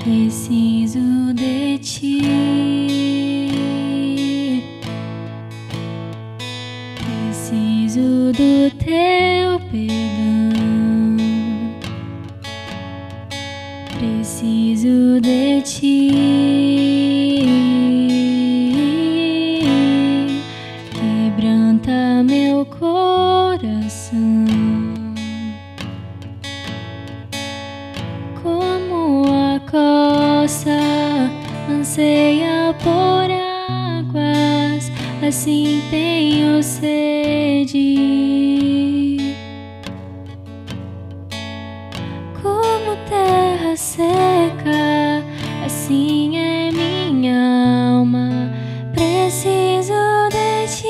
Preciso de ti. Preciso do teu perdão. Preciso de ti. Quebranta meu coração. Anseia por águas, assim tenho sede. Como terra seca, assim é minha alma. Preciso de ti.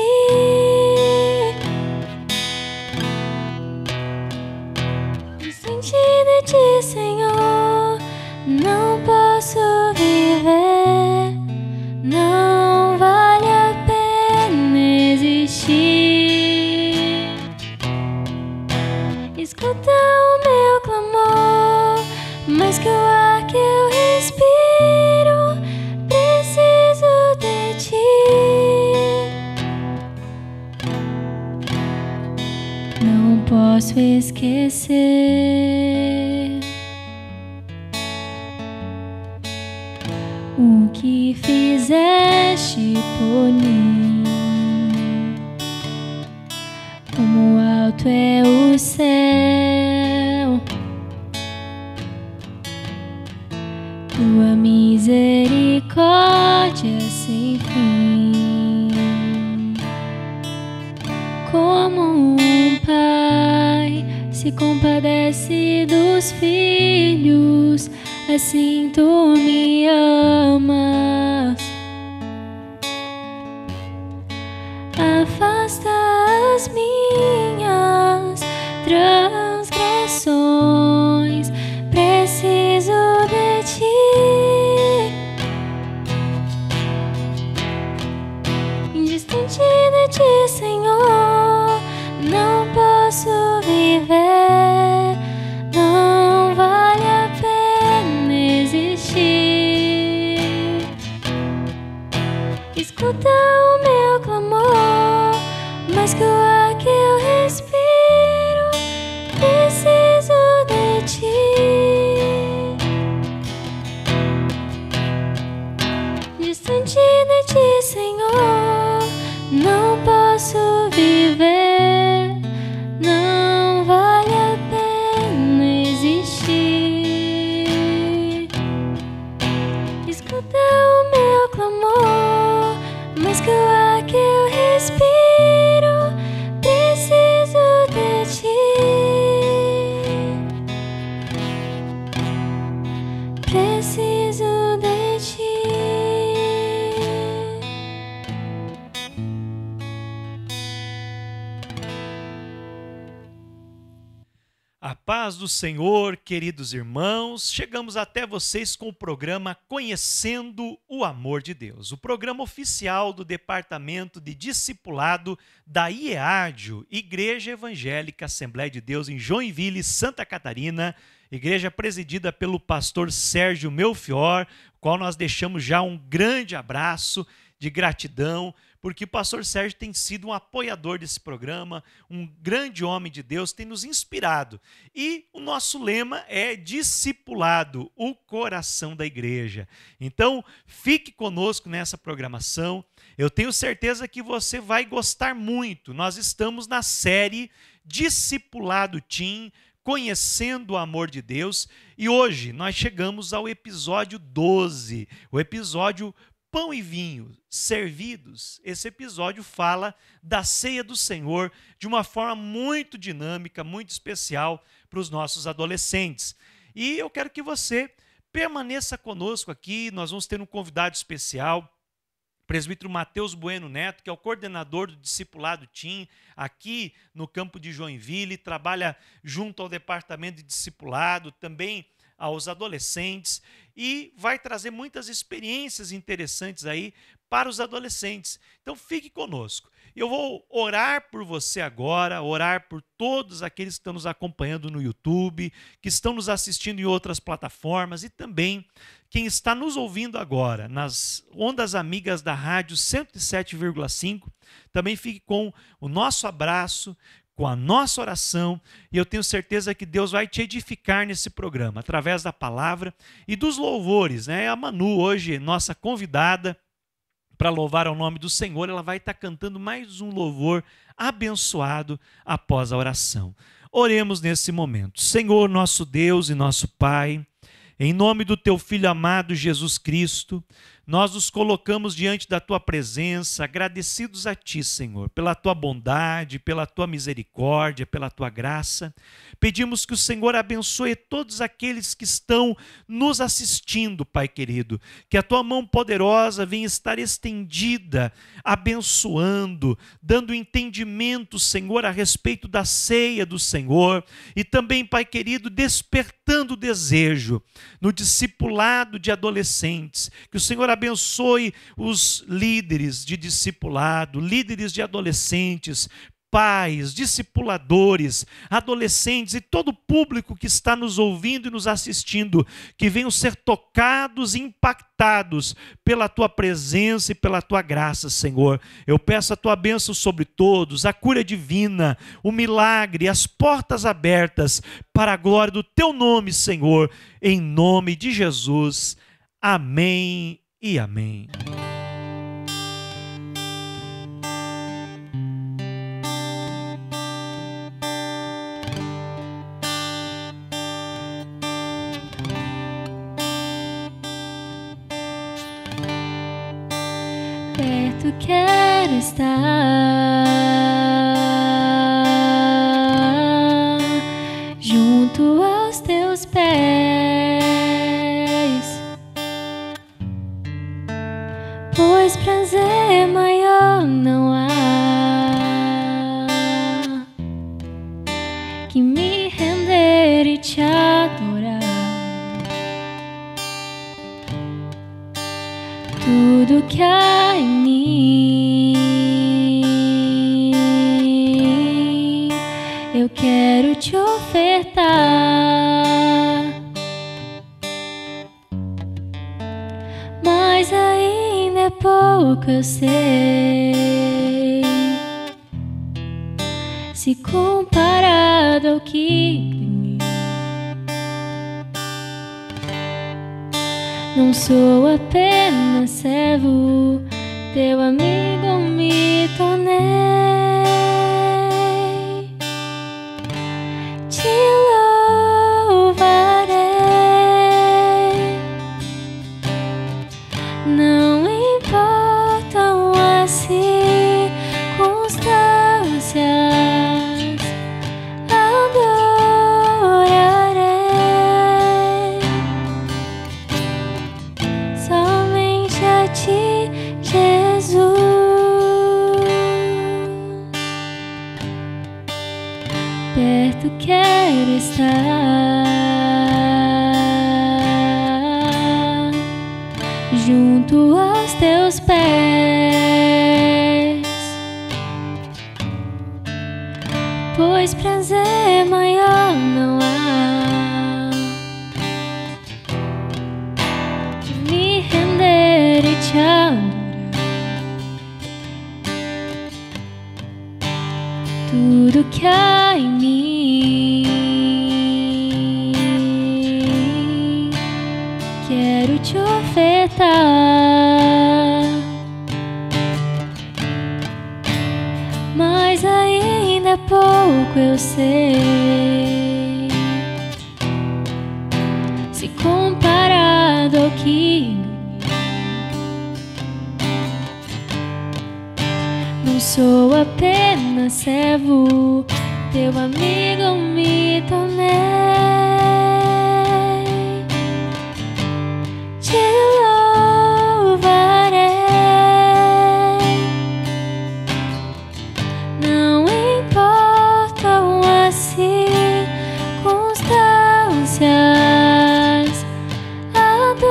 Distante de ti, Senhor, não posso viver, não vale a pena existir. Escuta o meu clamor, mais que o ar que eu respiro. Preciso de ti. Não posso esquecer o que fizeste por mim. Como alto é o céu, tua misericórdia sem fim. Como um pai se compadece dos filhos, assim tu me amas. Afasta as minhas transgressões. Preciso de ti. Distante de ti, Senhor, não posso viver, não vale a pena existir. Escuta o meu clamor, mais que o ar que eu respiro. Preciso de ti. Distante de ti, Senhor, não posso viver, não vale a pena existir. Escuta o meu clamor, mais que o ar que eu respiro. Preciso de ti. Preciso de ti. A paz do Senhor, queridos irmãos, chegamos até vocês com o programa Conhecendo o Amor de Deus, o programa oficial do Departamento de Discipulado da IEADIO, Igreja Evangélica Assembleia de Deus em Joinville, Santa Catarina, igreja presidida pelo pastor Sérgio Melfior, qual nós deixamos já um grande abraço de gratidão, porque o pastor Sérgio tem sido um apoiador desse programa, um grande homem de Deus, tem nos inspirado. E o nosso lema é Discipulado, o coração da igreja. Então, fique conosco nessa programação. Eu tenho certeza que você vai gostar muito. Nós estamos na série Discipulado Team, Conhecendo o Amor de Deus. E hoje nós chegamos ao episódio 12, o episódio Pão e Vinho Servidos. Esse episódio fala da ceia do Senhor de uma forma muito dinâmica, muito especial para os nossos adolescentes. E eu quero que você permaneça conosco aqui. Nós vamos ter um convidado especial, presbítero Mateus Bueno Neto, que é o coordenador do Discipulado Team aqui no campo de Joinville, trabalha junto ao departamento de discipulado, também aos adolescentes, e vai trazer muitas experiências interessantes aí para os adolescentes. Então fique conosco. Eu vou orar por você agora, orar por todos aqueles que estão nos acompanhando no YouTube, que estão nos assistindo em outras plataformas e também quem está nos ouvindo agora nas ondas amigas da rádio 107,5. Também fique com o nosso abraço, com a nossa oração, e eu tenho certeza que Deus vai te edificar nesse programa, através da palavra e dos louvores, né? A Manu, hoje, nossa convidada para louvar ao nome do Senhor, ela vai estar cantando mais um louvor abençoado após a oração. Oremos nesse momento. Senhor, nosso Deus e nosso Pai, em nome do Teu Filho amado Jesus Cristo, nós nos colocamos diante da Tua presença, agradecidos a Ti, Senhor, pela Tua bondade, pela Tua misericórdia, pela Tua graça. Pedimos que o Senhor abençoe todos aqueles que estão nos assistindo, Pai querido. Que a Tua mão poderosa venha estar estendida, abençoando, dando entendimento, Senhor, a respeito da ceia do Senhor. E também, Pai querido, despertando o desejo no discipulado de adolescentes. Que o Senhor abençoe os líderes de discipulado, líderes de adolescentes, pais, discipuladores, adolescentes e todo o público que está nos ouvindo e nos assistindo, que venham ser tocados e impactados pela Tua presença e pela Tua graça, Senhor. Eu peço a Tua bênção sobre todos, a cura divina, o milagre, as portas abertas para a glória do Teu nome, Senhor, em nome de Jesus. Amém e amém. Perto quero estar, junto aos Teus pés, pois prazer maior não há que me render e Te adorar. Tudo que há em mim, eu quero Te ofertar. Mas ainda é pouco, eu sei, se comparado ao que ganhei. Não sou apenas servo, Teu amigo me tornei. Te louvarei, não importam as circunstâncias, adorarei somente a Ti, Jesus. Perto quero estar, junto aos Teus pés, pois prazer maior não há que me render e Te adorar. Tudo que há em mim, quero Te ofertar. Mas ainda é pouco, eu sei, se comparado ao que não sou apenas servo, Teu amigo me tornei. Te louvarei, não importam as circunstâncias, adorarei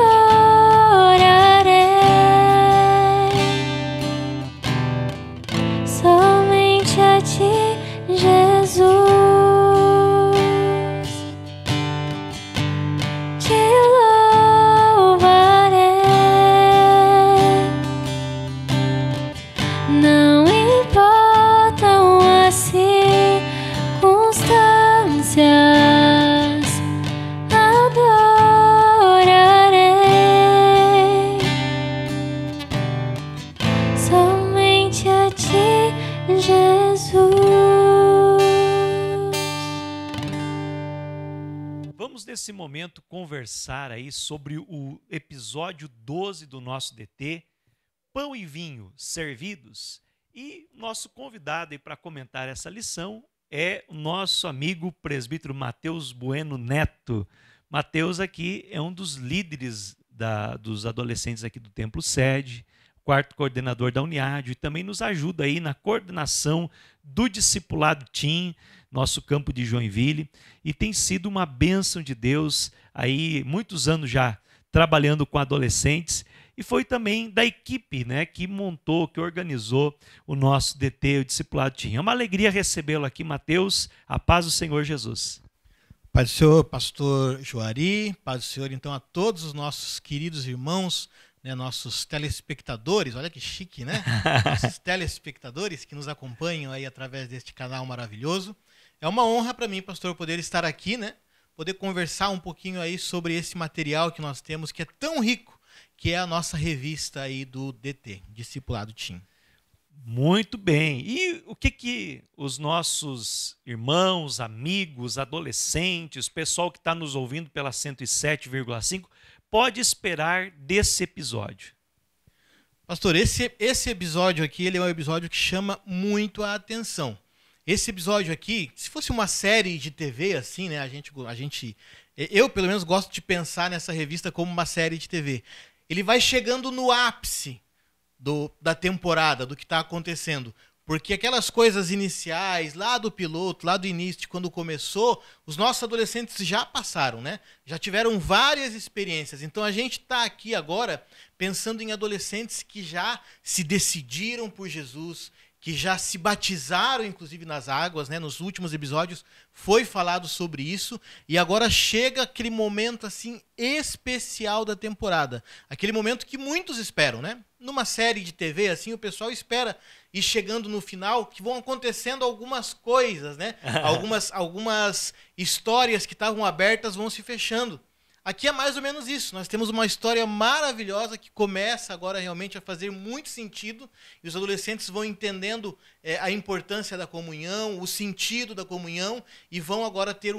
não importam as circunstâncias, adorarei somente a ti, Jesus. Vamos nesse momento conversar aí sobre o episódio 12 do nosso DT, Pão e Vinho Servidos. E nosso convidado aí para comentar essa lição é o nosso amigo presbítero Mateus Bueno Neto. Mateus aqui é um dos líderes dos adolescentes aqui do Templo Sede, quarto coordenador da Uniádio, e também nos ajuda aí na coordenação do Discipulado Teen, nosso campo de Joinville, e tem sido uma bênção de Deus aí muitos anos já trabalhando com adolescentes, e foi também da equipe, né, que montou, que organizou o nosso DT, o Discipulado Teen. É uma alegria recebê-lo aqui, Mateus. A paz do Senhor Jesus. Paz do Senhor, pastor Joari, paz do Senhor então a todos os nossos queridos irmãos, né, nossos telespectadores, olha que chique, né? Nossos telespectadores que nos acompanham aí através deste canal maravilhoso. É uma honra para mim, pastor, poder estar aqui, né? Poder conversar um pouquinho aí sobre esse material que nós temos, que é tão rico, que é a nossa revista aí do DT, Discipulado Teen. Muito bem. E o que os nossos irmãos, amigos, adolescentes, pessoal que está nos ouvindo pela 107,5 pode esperar desse episódio? Pastor, esse episódio aqui, ele é um episódio que chama muito a atenção. Esse episódio aqui, se fosse uma série de TV assim, né, eu pelo menos gosto de pensar nessa revista como uma série de TV. Ele vai chegando no ápice da temporada, do que está acontecendo. Porque aquelas coisas iniciais, lá do piloto, lá do início, de quando começou, os nossos adolescentes já passaram, né? Já tiveram várias experiências. Então a gente está aqui agora pensando em adolescentes que já se decidiram por Jesus, que já se batizaram, inclusive, nas águas, né? Nos últimos episódios foi falado sobre isso, e agora chega aquele momento assim especial da temporada, aquele momento que muitos esperam, né? Numa série de TV, assim, o pessoal espera ir chegando no final, que vão acontecendo algumas coisas, né? Algumas histórias que estavam abertas vão se fechando. Aqui é mais ou menos isso. Nós temos uma história maravilhosa que começa agora realmente a fazer muito sentido, e os adolescentes vão entendendo a importância da comunhão, o sentido da comunhão, e vão agora ter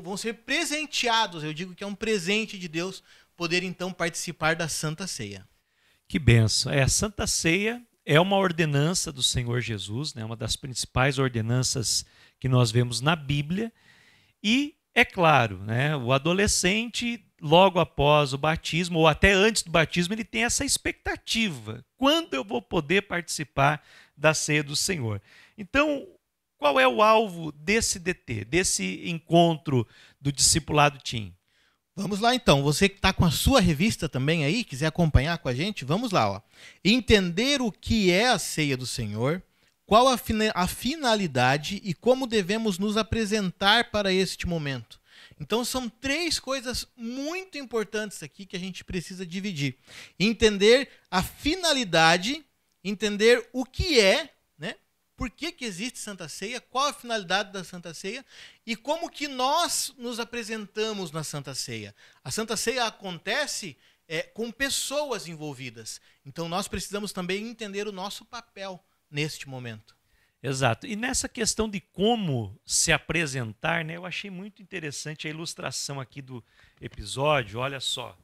vão ser presenteados. Eu digo que é um presente de Deus poder então participar da Santa Ceia. Que benção. A Santa Ceia é uma ordenança do Senhor Jesus, né? Uma das principais ordenanças que nós vemos na Bíblia. E, é claro, né, o adolescente, logo após o batismo, ou até antes do batismo, ele tem essa expectativa. Quando eu vou poder participar da ceia do Senhor? Então, qual é o alvo desse DT, desse encontro do Discipulado Teen? Vamos lá então, você que está com a sua revista também aí, quiser acompanhar com a gente, vamos lá. Ó. Entender o que é a ceia do Senhor, qual a finalidade e como devemos nos apresentar para este momento. Então são três coisas muito importantes aqui que a gente precisa dividir. Entender a finalidade, entender o que é, né? Por que existe Santa Ceia, qual a finalidade da Santa Ceia e como que nós nos apresentamos na Santa Ceia. A Santa Ceia acontece com pessoas envolvidas. Então nós precisamos também entender o nosso papel neste momento. Exato. E nessa questão de como se apresentar, né, eu achei muito interessante a ilustração aqui do episódio. Olha só,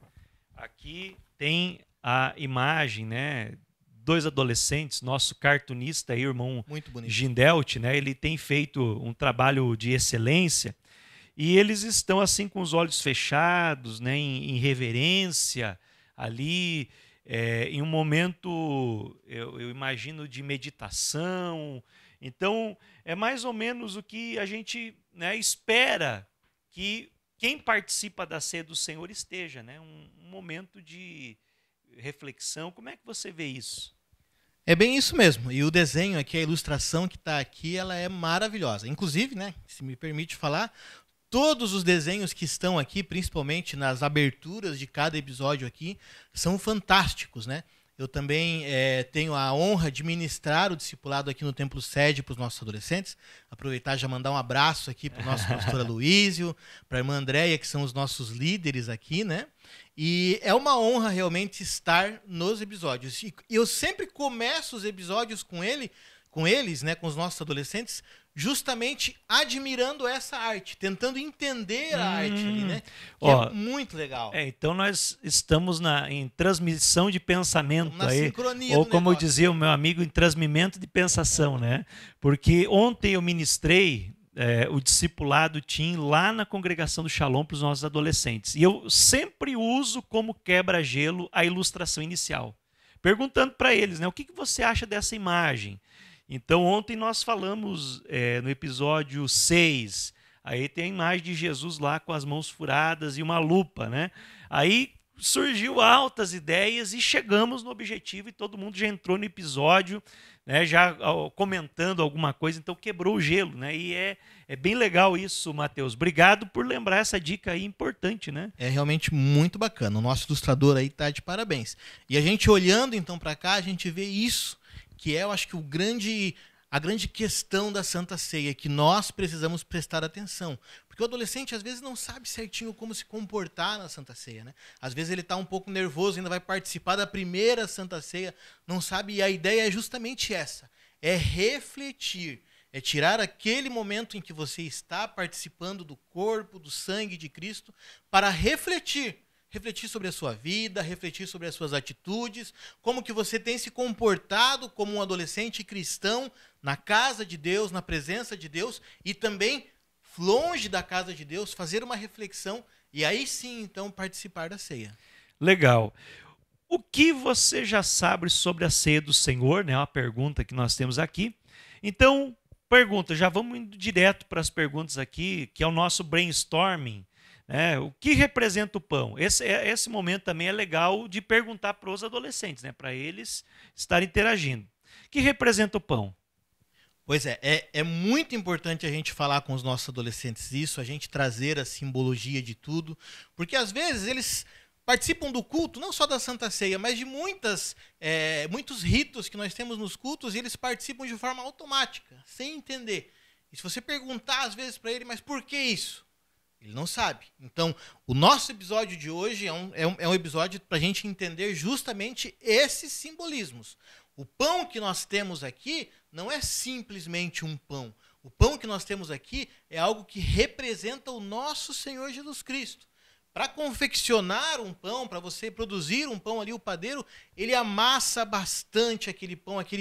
aqui tem a imagem, né, dois adolescentes, nosso cartunista aí, o irmão Gindelt, né, ele tem feito um trabalho de excelência e eles estão assim com os olhos fechados, né, em reverência ali, em um momento, eu imagino, de meditação. Então, é mais ou menos o que a gente, né, espera que quem participa da ceia do Senhor esteja, né? Um momento de reflexão. Como é que você vê isso? É bem isso mesmo. E o desenho aqui, a ilustração que está aqui, ela é maravilhosa. Inclusive, né, se me permite falar, todos os desenhos que estão aqui, principalmente nas aberturas de cada episódio aqui, são fantásticos, né? Eu também tenho a honra de ministrar o discipulado aqui no Templo Sede para os nossos adolescentes. Aproveitar e já mandar um abraço aqui para o nosso pastor Aloísio, para a irmã Andréia, que são os nossos líderes aqui, né? E é uma honra realmente estar nos episódios. E eu sempre começo os episódios com eles, né, com os nossos adolescentes, justamente admirando essa arte, tentando entender a arte ali, né? Que é muito legal. Então nós estamos em transmissão de pensamento na aí, sincronia ou do como negócio. dizia o meu amigo, em transmimento de pensação, né? Porque ontem eu ministrei o discipulado Team lá na congregação do Shalom para os nossos adolescentes. E eu sempre uso como quebra-gelo a ilustração inicial, perguntando para eles, né, o que você acha dessa imagem? Então, ontem nós falamos no episódio 6, aí tem a imagem de Jesus lá com as mãos furadas e uma lupa, né? Aí surgiu altas ideias e chegamos no objetivo e todo mundo já entrou no episódio, né, já comentando alguma coisa, então quebrou o gelo, né? E é bem legal isso, Matheus. Obrigado por lembrar essa dica aí importante, né? É realmente muito bacana. O nosso ilustrador aí tá de parabéns. E a gente olhando então para cá, a gente vê isso, que eu acho que a grande questão da Santa Ceia, que nós precisamos prestar atenção. Porque o adolescente, às vezes, não sabe certinho como se comportar na Santa Ceia, né? Às vezes ele está um pouco nervoso, ainda vai participar da primeira Santa Ceia, não sabe, e a ideia é justamente essa, é refletir, é tirar aquele momento em que você está participando do corpo, do sangue de Cristo, para refletir sobre a sua vida, refletir sobre as suas atitudes, como que você tem se comportado como um adolescente cristão na casa de Deus, na presença de Deus, e também longe da casa de Deus, fazer uma reflexão e aí sim, então, participar da ceia. Legal. O que você já sabe sobre a ceia do Senhor, né? É uma pergunta que nós temos aqui. Então, já vamos indo direto para as perguntas aqui, que é o nosso brainstorming. O que representa o pão? Esse momento também é legal de perguntar para os adolescentes, né? Para eles estarem interagindo. O que representa o pão? Pois é muito importante a gente falar com os nossos adolescentes isso, a gente trazer a simbologia de tudo, porque às vezes eles participam do culto, não só da Santa Ceia, mas de muitos ritos que nós temos nos cultos, e eles participam de forma automática, sem entender. E se você perguntar às vezes para ele, mas por que isso? Ele não sabe. Então, o nosso episódio de hoje é um episódio para a gente entender justamente esses simbolismos. O pão que nós temos aqui não é simplesmente um pão. O pão que nós temos aqui é algo que representa o nosso Senhor Jesus Cristo. Para confeccionar um pão, para você produzir um pão ali, o padeiro, ele amassa bastante aquele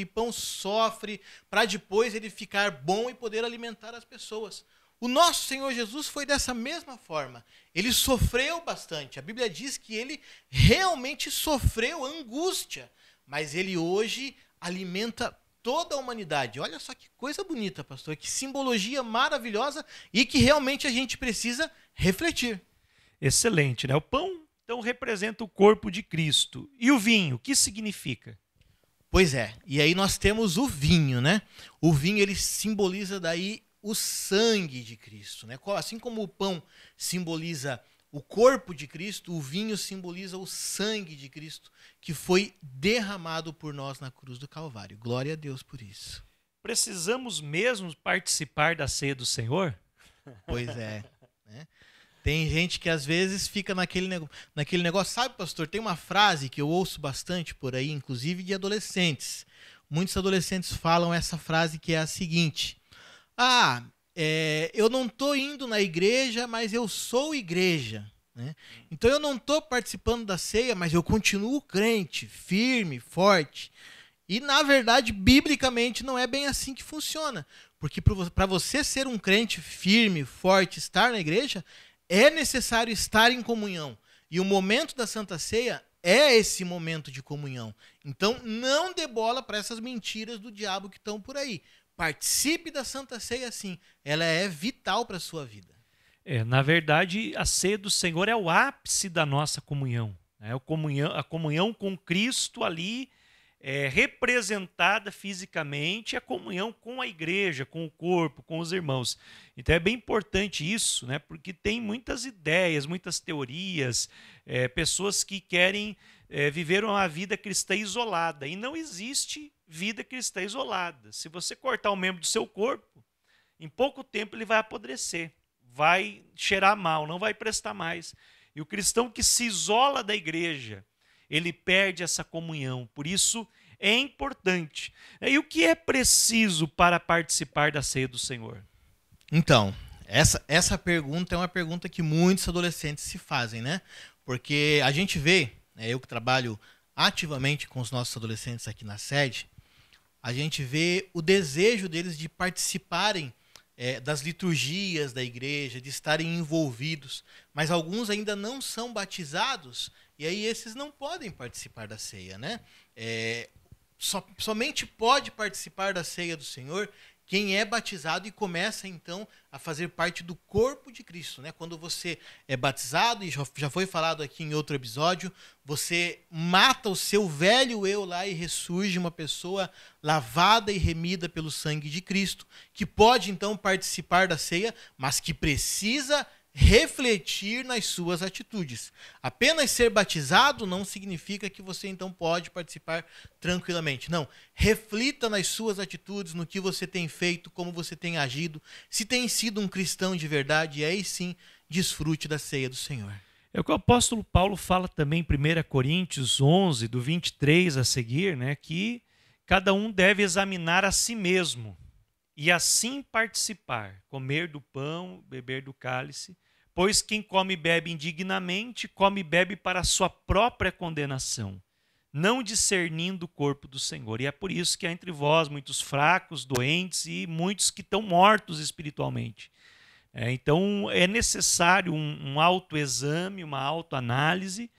pão sofre para depois ele ficar bom e poder alimentar as pessoas. O nosso Senhor Jesus foi dessa mesma forma. Ele sofreu bastante. A Bíblia diz que ele realmente sofreu angústia, mas ele hoje alimenta toda a humanidade. Olha só que coisa bonita, pastor, que simbologia maravilhosa e que realmente a gente precisa refletir. Excelente, né? O pão, então, representa o corpo de Cristo. E o vinho, o que significa? Pois é, e aí nós temos o vinho, né? O vinho, ele simboliza daí o sangue de Cristo, né? Assim como o pão simboliza o corpo de Cristo, o vinho simboliza o sangue de Cristo, que foi derramado por nós na cruz do Calvário. Glória a Deus por isso. Precisamos mesmo participar da ceia do Senhor? Pois é, né? Tem gente que às vezes fica naquele negócio. Sabe, pastor, tem uma frase que eu ouço bastante por aí, inclusive de adolescentes. Muitos adolescentes falam essa frase que é a seguinte: eu não estou indo na igreja, mas eu sou igreja, né? Então eu não estou participando da ceia, mas eu continuo crente, firme, forte. E na verdade, biblicamente, não é bem assim que funciona. Porque para você ser um crente firme, forte, estar na igreja, é necessário estar em comunhão. E o momento da Santa Ceia é esse momento de comunhão. Então não dê bola para essas mentiras do diabo que estão por aí. Participe da Santa Ceia sim, ela é vital para a sua vida. Na verdade, a ceia do Senhor é o ápice da nossa comunhão. A comunhão com Cristo ali representada fisicamente, a comunhão com a igreja, com o corpo, com os irmãos. Então é bem importante isso, né? Porque tem muitas ideias, muitas teorias, pessoas que querem viveram uma vida cristã isolada. E não existe vida cristã isolada. Se você cortar um membro do seu corpo, em pouco tempo ele vai apodrecer, vai cheirar mal, não vai prestar mais. E o cristão que se isola da igreja, ele perde essa comunhão. Por isso é importante. E o que é preciso para participar da ceia do Senhor? Então, essa pergunta é uma pergunta que muitos adolescentes se fazem, né? Porque a gente vê, eu que trabalho ativamente com os nossos adolescentes aqui na sede, a gente vê o desejo deles de participarem das liturgias da igreja, de estarem envolvidos, mas alguns ainda não são batizados, e aí esses não podem participar da ceia, né? Somente pode participar da ceia do Senhor quem é batizado e começa então a fazer parte do corpo de Cristo, né? Quando você é batizado, e já foi falado aqui em outro episódio, você mata o seu velho eu lá e ressurge uma pessoa lavada e remida pelo sangue de Cristo, que pode então participar da ceia, mas que precisa refletir nas suas atitudes. Apenas ser batizado não significa que você então pode participar tranquilamente. Não, reflita nas suas atitudes, no que você tem feito, como você tem agido, se tem sido um cristão de verdade, e aí sim desfrute da ceia do Senhor. É o que o apóstolo Paulo fala também em 1 Coríntios 11, do 23 a seguir, né, que cada um deve examinar a si mesmo e assim participar, comer do pão, beber do cálice, pois quem come e bebe indignamente, come e bebe para a sua própria condenação, não discernindo o corpo do Senhor. E é por isso que há entre vós muitos fracos, doentes e muitos que estão mortos espiritualmente. Então é necessário um autoexame, uma autoanálise,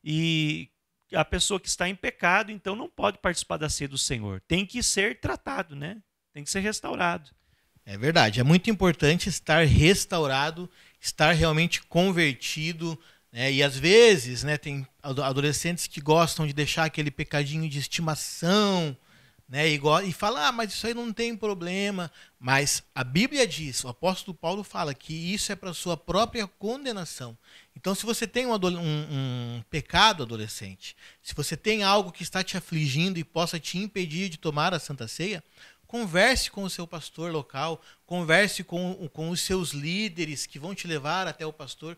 e a pessoa que está em pecado, então não pode participar da ceia do Senhor. Tem que ser tratado, né? Tem que ser restaurado. É verdade, é muito importante estar restaurado, estar realmente convertido, né? E às vezes, né, tem adolescentes que gostam de deixar aquele pecadinho de estimação, né, e fala, mas isso aí não tem problema. Mas a Bíblia diz, o apóstolo Paulo fala que isso é para a sua própria condenação. Então, se você tem um pecado, adolescente, se você tem algo que está te afligindo e possa te impedir de tomar a Santa Ceia, converse com o seu pastor local, converse com os seus líderes que vão te levar até o pastor,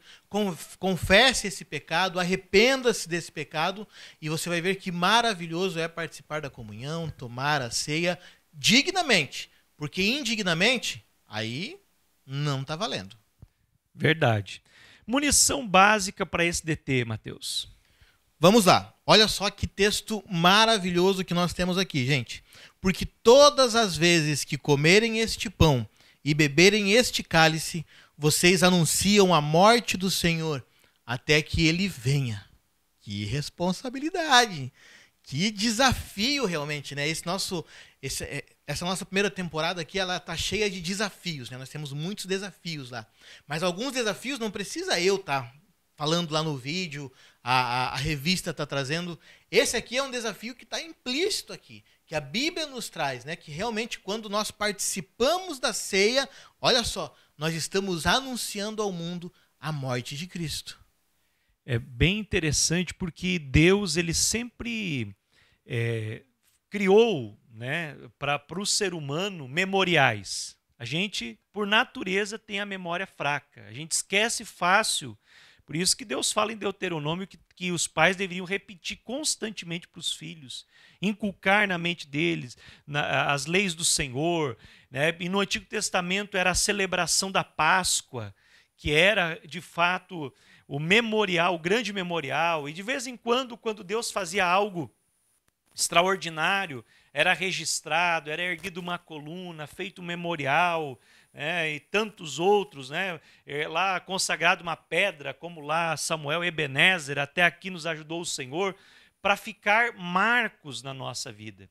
confesse esse pecado, arrependa-se desse pecado, e você vai ver que maravilhoso é participar da comunhão, tomar a ceia dignamente, porque indignamente, aí não está valendo. Verdade. Munição básica para esse DT, Mateus. Vamos lá. Olha só que texto maravilhoso que nós temos aqui, gente. Porque todas as vezes que comerem este pão e beberem este cálice, vocês anunciam a morte do Senhor até que ele venha. Que responsabilidade! Que desafio realmente, né? Essa nossa primeira temporada aqui, ela tá cheia de desafios, né? Nós temos muitos desafios lá. Mas alguns desafios não precisa eu estar falando lá no vídeo, a revista está trazendo. Esse aqui é um desafio que está implícito aqui, que a Bíblia nos traz, né? Que realmente quando nós participamos da ceia, olha só, nós estamos anunciando ao mundo a morte de Cristo. É bem interessante porque Deus ele sempre criou, né, para o ser humano memoriais. A gente, por natureza, tem a memória fraca. A gente esquece fácil. Por isso que Deus fala em Deuteronômio que os pais deveriam repetir constantemente para os filhos, inculcar na mente deles as leis do Senhor, né? E no Antigo Testamento era a celebração da Páscoa, que era, de fato, o memorial, o grande memorial. E de vez em quando Deus fazia algo extraordinário, era registrado, era erguido uma coluna, feito um memorial, e tantos outros, né? Lá consagrado uma pedra, como lá Samuel Ebenezer, até aqui nos ajudou o Senhor, para ficar marcos na nossa vida.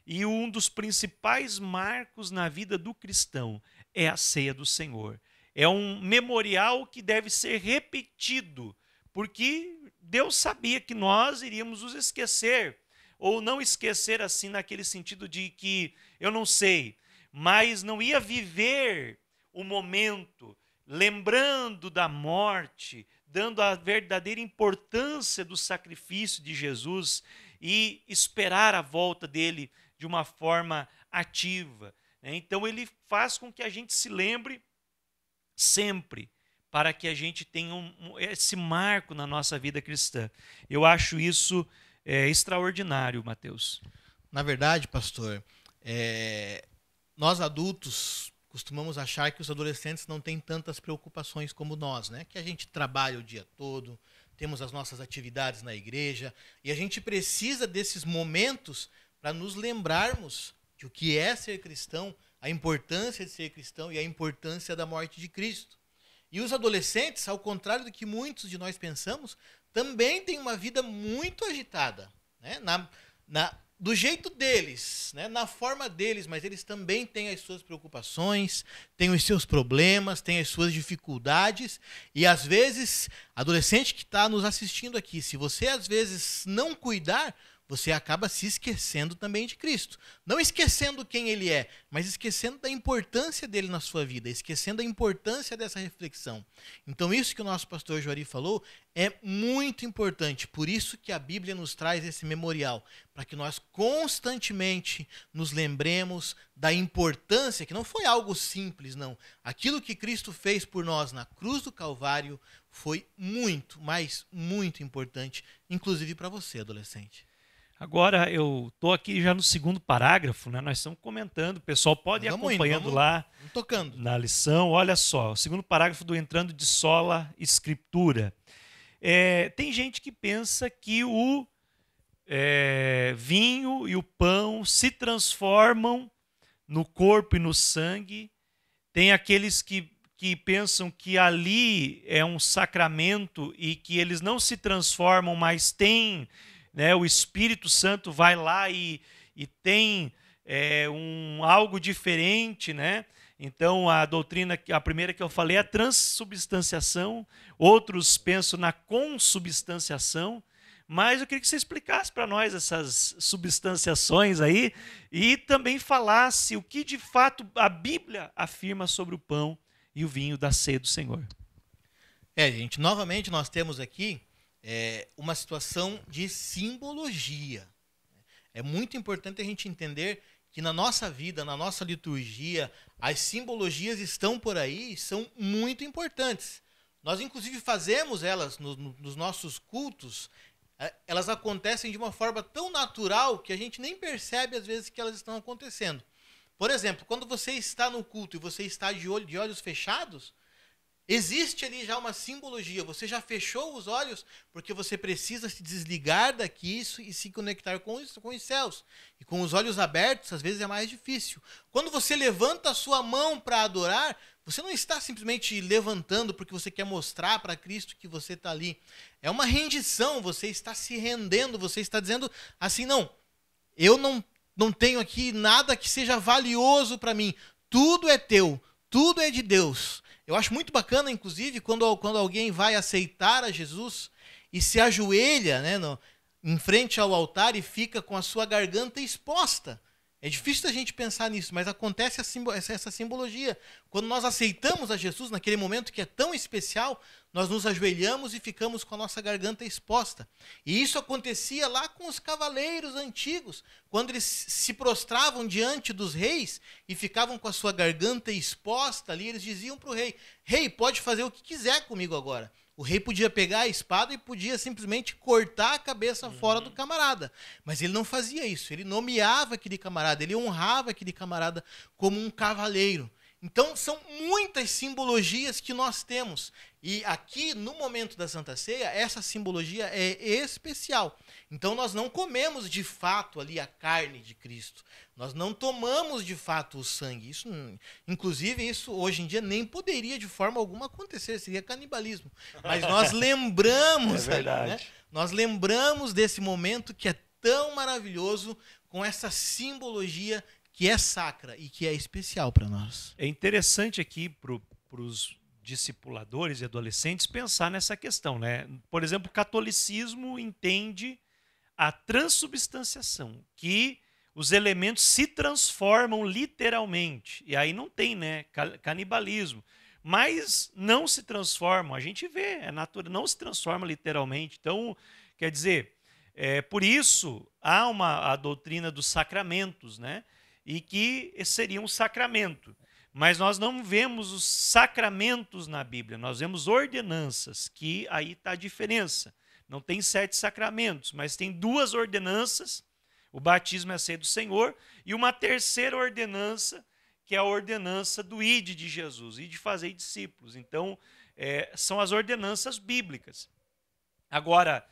E um dos principais marcos na vida do cristão é a ceia do Senhor. É um memorial que deve ser repetido, porque Deus sabia que nós iríamos nos esquecer, ou não esquecer assim naquele sentido de que eu não sei, mas não ia viver o momento lembrando da morte, dando a verdadeira importância do sacrifício de Jesus e esperar a volta dele de uma forma ativa, né? Então ele faz com que a gente se lembre sempre, para que a gente tenha esse marco na nossa vida cristã. Eu acho isso extraordinário, Mateus. Na verdade, pastor, nós adultos costumamos achar que os adolescentes não têm tantas preocupações como nós, né? Que a gente trabalha o dia todo, temos as nossas atividades na igreja, e a gente precisa desses momentos para nos lembrarmos de o que é ser cristão, a importância de ser cristão e a importância da morte de Cristo. E os adolescentes, ao contrário do que muitos de nós pensamos, também têm uma vida muito agitada, né? Do jeito deles, né? Na forma deles, mas eles também têm as suas preocupações, têm os seus problemas, têm as suas dificuldades. E às vezes, adolescente que está nos assistindo aqui, se você às vezes não cuidar, você acaba se esquecendo também de Cristo. Não esquecendo quem ele é, mas esquecendo da importância dele na sua vida, esquecendo a importância dessa reflexão. Então isso que o nosso pastor Juari falou é muito importante. Por isso que a Bíblia nos traz esse memorial, para que nós constantemente nos lembremos da importância, que não foi algo simples, não. Aquilo que Cristo fez por nós na cruz do Calvário foi muito, mas muito importante, inclusive para você, adolescente. Agora, eu estou aqui já no segundo parágrafo, né? Nós estamos comentando, o pessoal pode ir acompanhando lá tocando na lição. Olha só, o segundo parágrafo do Entrando de Sola Escritura. Tem gente que pensa que o vinho e o pão se transformam no corpo e no sangue. Tem aqueles que pensam que ali é um sacramento e que eles não se transformam, mas tem... né, o Espírito Santo vai lá e tem algo diferente, né? Então a doutrina, a primeira que eu falei é a transubstanciação, outros pensam na consubstanciação, mas eu queria que você explicasse para nós essas substanciações aí e também falasse o que de fato a Bíblia afirma sobre o pão e o vinho da ceia do Senhor. Gente, novamente nós temos aqui uma situação de simbologia. É muito importante a gente entender que na nossa vida, na nossa liturgia, as simbologias estão por aí e são muito importantes. Nós, inclusive, fazemos elas nos nossos cultos, elas acontecem de uma forma tão natural que a gente nem percebe, às vezes, que elas estão acontecendo. Por exemplo, quando você está no culto e você está de olhos fechados, existe ali já uma simbologia. Você já fechou os olhos porque você precisa se desligar daqui e se conectar com os céus. E com os olhos abertos, às vezes é mais difícil. Quando você levanta a sua mão para adorar, você não está simplesmente levantando porque você quer mostrar para Cristo que você está ali. É uma rendição, você está se rendendo, você está dizendo assim, não, eu não tenho aqui nada que seja valioso para mim. Tudo é teu, tudo é de Deus. Eu acho muito bacana, inclusive, quando alguém vai aceitar a Jesus e se ajoelha, né, em frente ao altar e fica com a sua garganta exposta. É difícil a gente pensar nisso, mas acontece essa simbologia. Quando nós aceitamos a Jesus, naquele momento que é tão especial, nós nos ajoelhamos e ficamos com a nossa garganta exposta. E isso acontecia lá com os cavaleiros antigos, quando eles se prostravam diante dos reis e ficavam com a sua garganta exposta ali, eles diziam para o rei, rei, pode fazer o que quiser comigo agora. O rei podia pegar a espada e podia simplesmente cortar a cabeça fora do camarada. Mas ele não fazia isso. Ele nomeava aquele camarada, ele honrava aquele camarada como um cavaleiro. Então, são muitas simbologias que nós temos. E aqui, no momento da Santa Ceia, essa simbologia é especial. Então, nós não comemos de fato ali a carne de Cristo. Nós não tomamos de fato o sangue. Inclusive, isso hoje em dia nem poderia de forma alguma acontecer, seria canibalismo. Mas nós lembramos, verdade. né? Nós lembramos desse momento que é tão maravilhoso, com essa simbologia que é sacra e que é especial para nós. É interessante aqui para os discipuladores e adolescentes pensar nessa questão, né? Por exemplo, o catolicismo entende a transubstanciação, que os elementos se transformam literalmente. E aí não tem, né, canibalismo. mas não se transformam. A gente vê, é natural, não se transforma literalmente. Então, quer dizer, por isso há a doutrina dos sacramentos, né? E que seria um sacramento. Mas nós não vemos os sacramentos na Bíblia, nós vemos ordenanças, que aí está a diferença. Não tem 7 sacramentos, mas tem 2 ordenanças, o batismo é a ceia do Senhor, e uma terceira ordenança, que é a ordenança do ide de Jesus, e de fazer discípulos. Então, são as ordenanças bíblicas. Agora,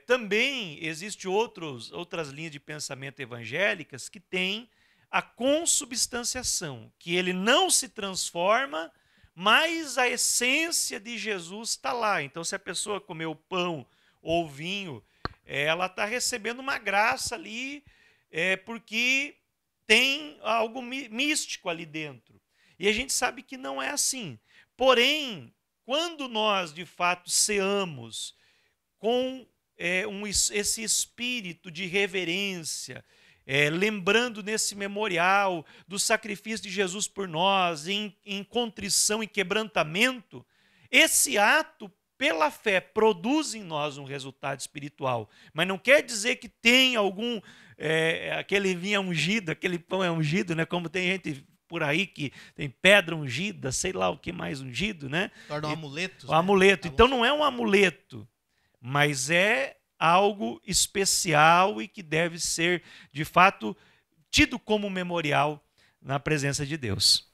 também existem outras linhas de pensamento evangélicas que têm a consubstanciação, que ele não se transforma, mas a essência de Jesus está lá. Então, se a pessoa comeu pão ou vinho, ela está recebendo uma graça ali, porque tem algo místico ali dentro. E a gente sabe que não é assim. Porém, quando nós, de fato, ceamos com esse espírito de reverência, lembrando nesse memorial do sacrifício de Jesus por nós, em contrição e quebrantamento, esse ato, pela fé, produz em nós um resultado espiritual. Mas não quer dizer que tem algum, aquele vinho é ungido, aquele pão é ungido, né? Como tem gente por aí que tem pedra ungida, sei lá o que mais ungido, né? Torna um amuleto. Um amuleto. Então não é um amuleto, mas é algo especial e que deve ser, de fato, tido como memorial na presença de Deus.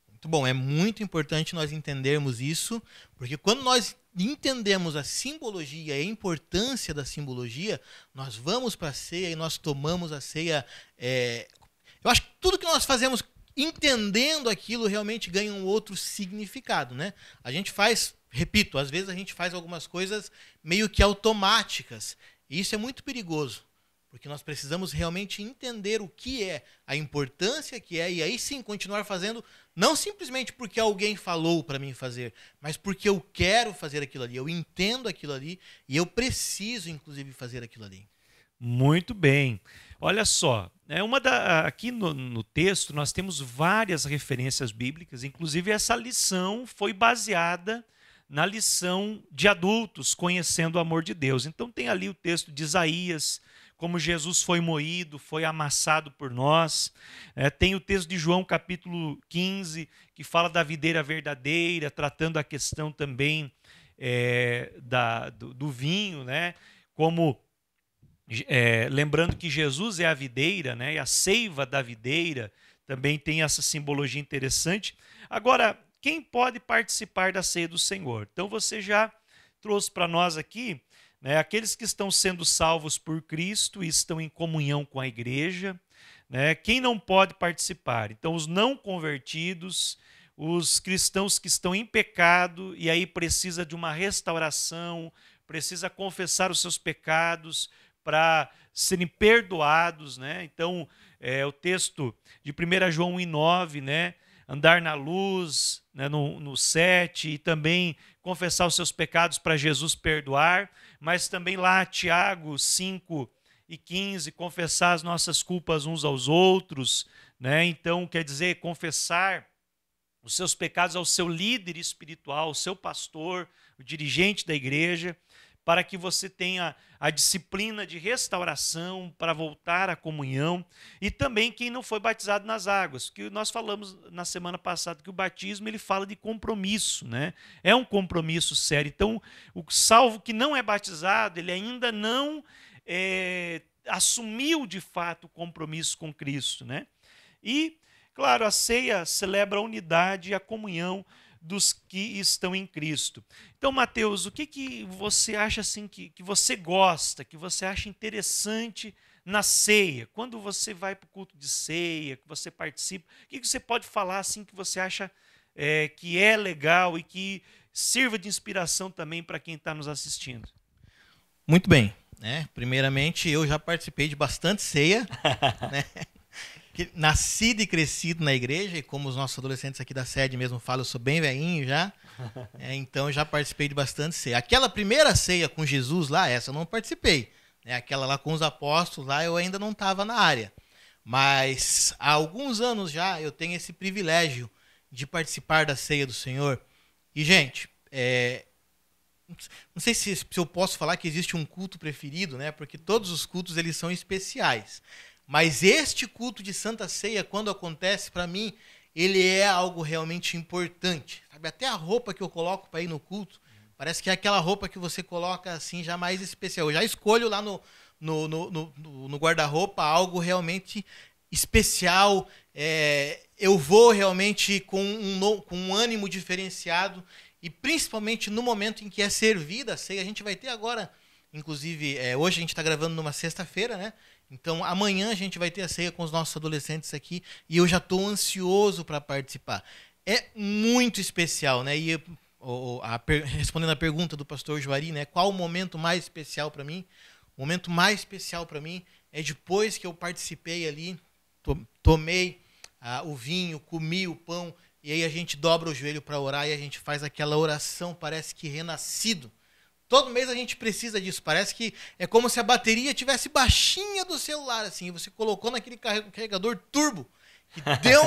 Muito bom, é muito importante nós entendermos isso, porque quando nós entendemos a simbologia e a importância da simbologia, nós vamos para a ceia e nós tomamos a ceia. Eu acho que tudo que nós fazemos entendendo aquilo realmente ganha um outro significado, né? A gente faz, repito, às vezes a gente faz algumas coisas meio que automáticas, e isso é muito perigoso, porque nós precisamos realmente entender o que é, a importância que é, e aí sim continuar fazendo, não simplesmente porque alguém falou para mim fazer, mas porque eu quero fazer aquilo ali, eu entendo aquilo ali, e eu preciso, inclusive, fazer aquilo ali. Muito bem. Olha só, aqui no texto nós temos várias referências bíblicas, inclusive essa lição foi baseada na lição de adultos, conhecendo o amor de Deus. Então tem ali o texto de Isaías, como Jesus foi moído, foi amassado por nós. Tem o texto de João capítulo 15, que fala da videira verdadeira, tratando a questão também do vinho, né? Como lembrando que Jesus é a videira, né? E a seiva da videira também tem essa simbologia interessante. Agora, quem pode participar da ceia do Senhor? Então você já trouxe para nós aqui, né, aqueles que estão sendo salvos por Cristo e estão em comunhão com a igreja, né? Quem não pode participar? Então os não convertidos, os cristãos que estão em pecado e aí precisa de uma restauração, precisa confessar os seus pecados para serem perdoados, né? Então o texto de 1 João 1,9, né? Andar na luz, né, no 7, e também confessar os seus pecados para Jesus perdoar, mas também lá Tiago 5:15, confessar as nossas culpas uns aos outros, né? Então quer dizer, confessar os seus pecados ao seu líder espiritual, ao seu pastor, o dirigente da igreja, para que você tenha a disciplina de restauração, para voltar à comunhão, e também quem não foi batizado nas águas, que nós falamos na semana passada que o batismo ele fala de compromisso, né? É um compromisso sério. Então, o salvo que não é batizado, ele ainda não assumiu de fato o compromisso com Cristo, né? E, claro, a ceia celebra a unidade e a comunhão dos que estão em Cristo. Então, Mateus, o que você acha assim que você gosta, que você acha interessante na ceia? Quando você vai para o culto de ceia, que você participa, o que você pode falar assim que você acha que é legal e que sirva de inspiração também para quem está nos assistindo? Muito bem, né? Primeiramente, eu já participei de bastante ceia, né? Nascido e crescido na igreja, e como os nossos adolescentes aqui da sede mesmo falam, eu sou bem velhinho já, então já participei de bastante ceia. Aquela primeira ceia com Jesus lá, essa eu não participei, né? Aquela lá com os apóstolos lá, eu ainda não estava na área, mas há alguns anos já eu tenho esse privilégio de participar da ceia do Senhor. E, gente, não sei se eu posso falar que existe um culto preferido, né? Porque todos os cultos eles são especiais. Mas este culto de Santa Ceia, quando acontece, para mim, ele é algo realmente importante. Sabe? Até a roupa que eu coloco para ir no culto, parece que é aquela roupa que você coloca assim, já mais especial. Eu já escolho lá no guarda-roupa algo realmente especial. Eu vou realmente com um ânimo diferenciado. E principalmente no momento em que é servida a ceia. A gente vai ter agora, inclusive, hoje a gente está gravando numa sexta-feira, né? Então amanhã a gente vai ter a ceia com os nossos adolescentes aqui. E eu já estou ansioso para participar. É muito especial, né? E respondendo a pergunta do pastor Juari, né? Qual o momento mais especial para mim? O momento mais especial para mim é depois que eu participei ali, tomei o vinho, comi o pão, e aí a gente dobra o joelho para orar e a gente faz aquela oração, parece que renascido. Todo mês a gente precisa disso, parece que é como se a bateria tivesse baixinha do celular, assim, e você colocou naquele carregador turbo, que deu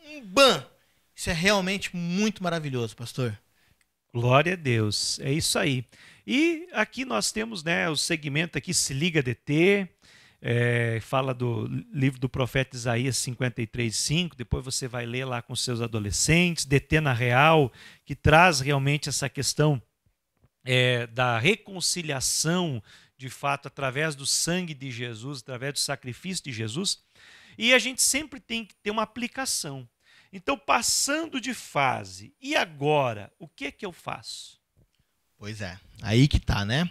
um ban. Isso é realmente muito maravilhoso, pastor. Glória a Deus, é isso aí. E aqui nós temos, né, o segmento aqui, Se Liga DT, fala do livro do profeta Isaías 53:5, depois você vai ler lá com seus adolescentes, DT na Real, que traz realmente essa questão da reconciliação, de fato, através do sangue de Jesus, através do sacrifício de Jesus, e a gente sempre tem que ter uma aplicação. Então, passando de fase, e agora, o que é que eu faço? Pois é, aí que tá, né?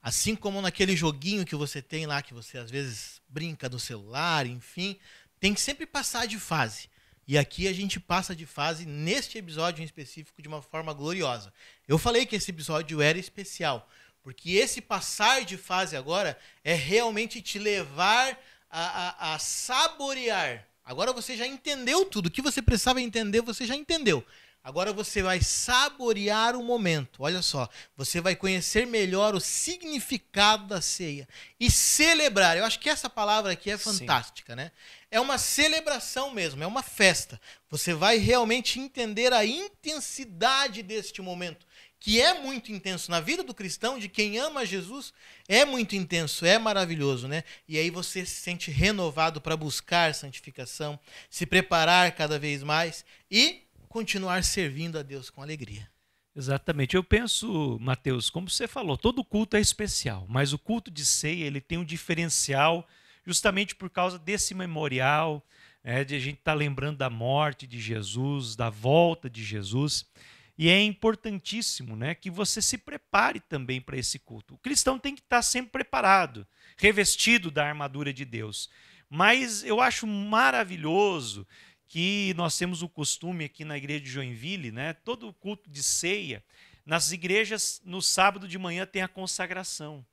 Assim como naquele joguinho que você tem lá, que você às vezes brinca no celular, enfim, tem que sempre passar de fase. E aqui a gente passa de fase neste episódio em específico de uma forma gloriosa. Eu falei que esse episódio era especial, porque esse passar de fase agora é realmente te levar a saborear. Agora você já entendeu tudo. O que você precisava entender, você já entendeu. Agora você vai saborear o momento. Olha só, você vai conhecer melhor o significado da ceia e celebrar. Eu acho que essa palavra aqui é fantástica, né? É uma celebração mesmo, é uma festa. Você vai realmente entender a intensidade deste momento, que é muito intenso na vida do cristão, de quem ama Jesus, é muito intenso, é maravilhoso, né? E aí você se sente renovado para buscar santificação, se preparar cada vez mais e continuar servindo a Deus com alegria. Exatamente. Eu penso, Mateus, como você falou, todo culto é especial, mas o culto de ceia ele tem um diferencial justamente por causa desse memorial, de a gente estar lembrando da morte de Jesus, da volta de Jesus. E é importantíssimo, né, que você se prepare também para esse culto. O cristão tem que estar sempre preparado, revestido da armadura de Deus. Mas eu acho maravilhoso que nós temos o costume aqui na igreja de Joinville, né, todo culto de ceia, nas igrejas, no sábado de manhã tem a consagração.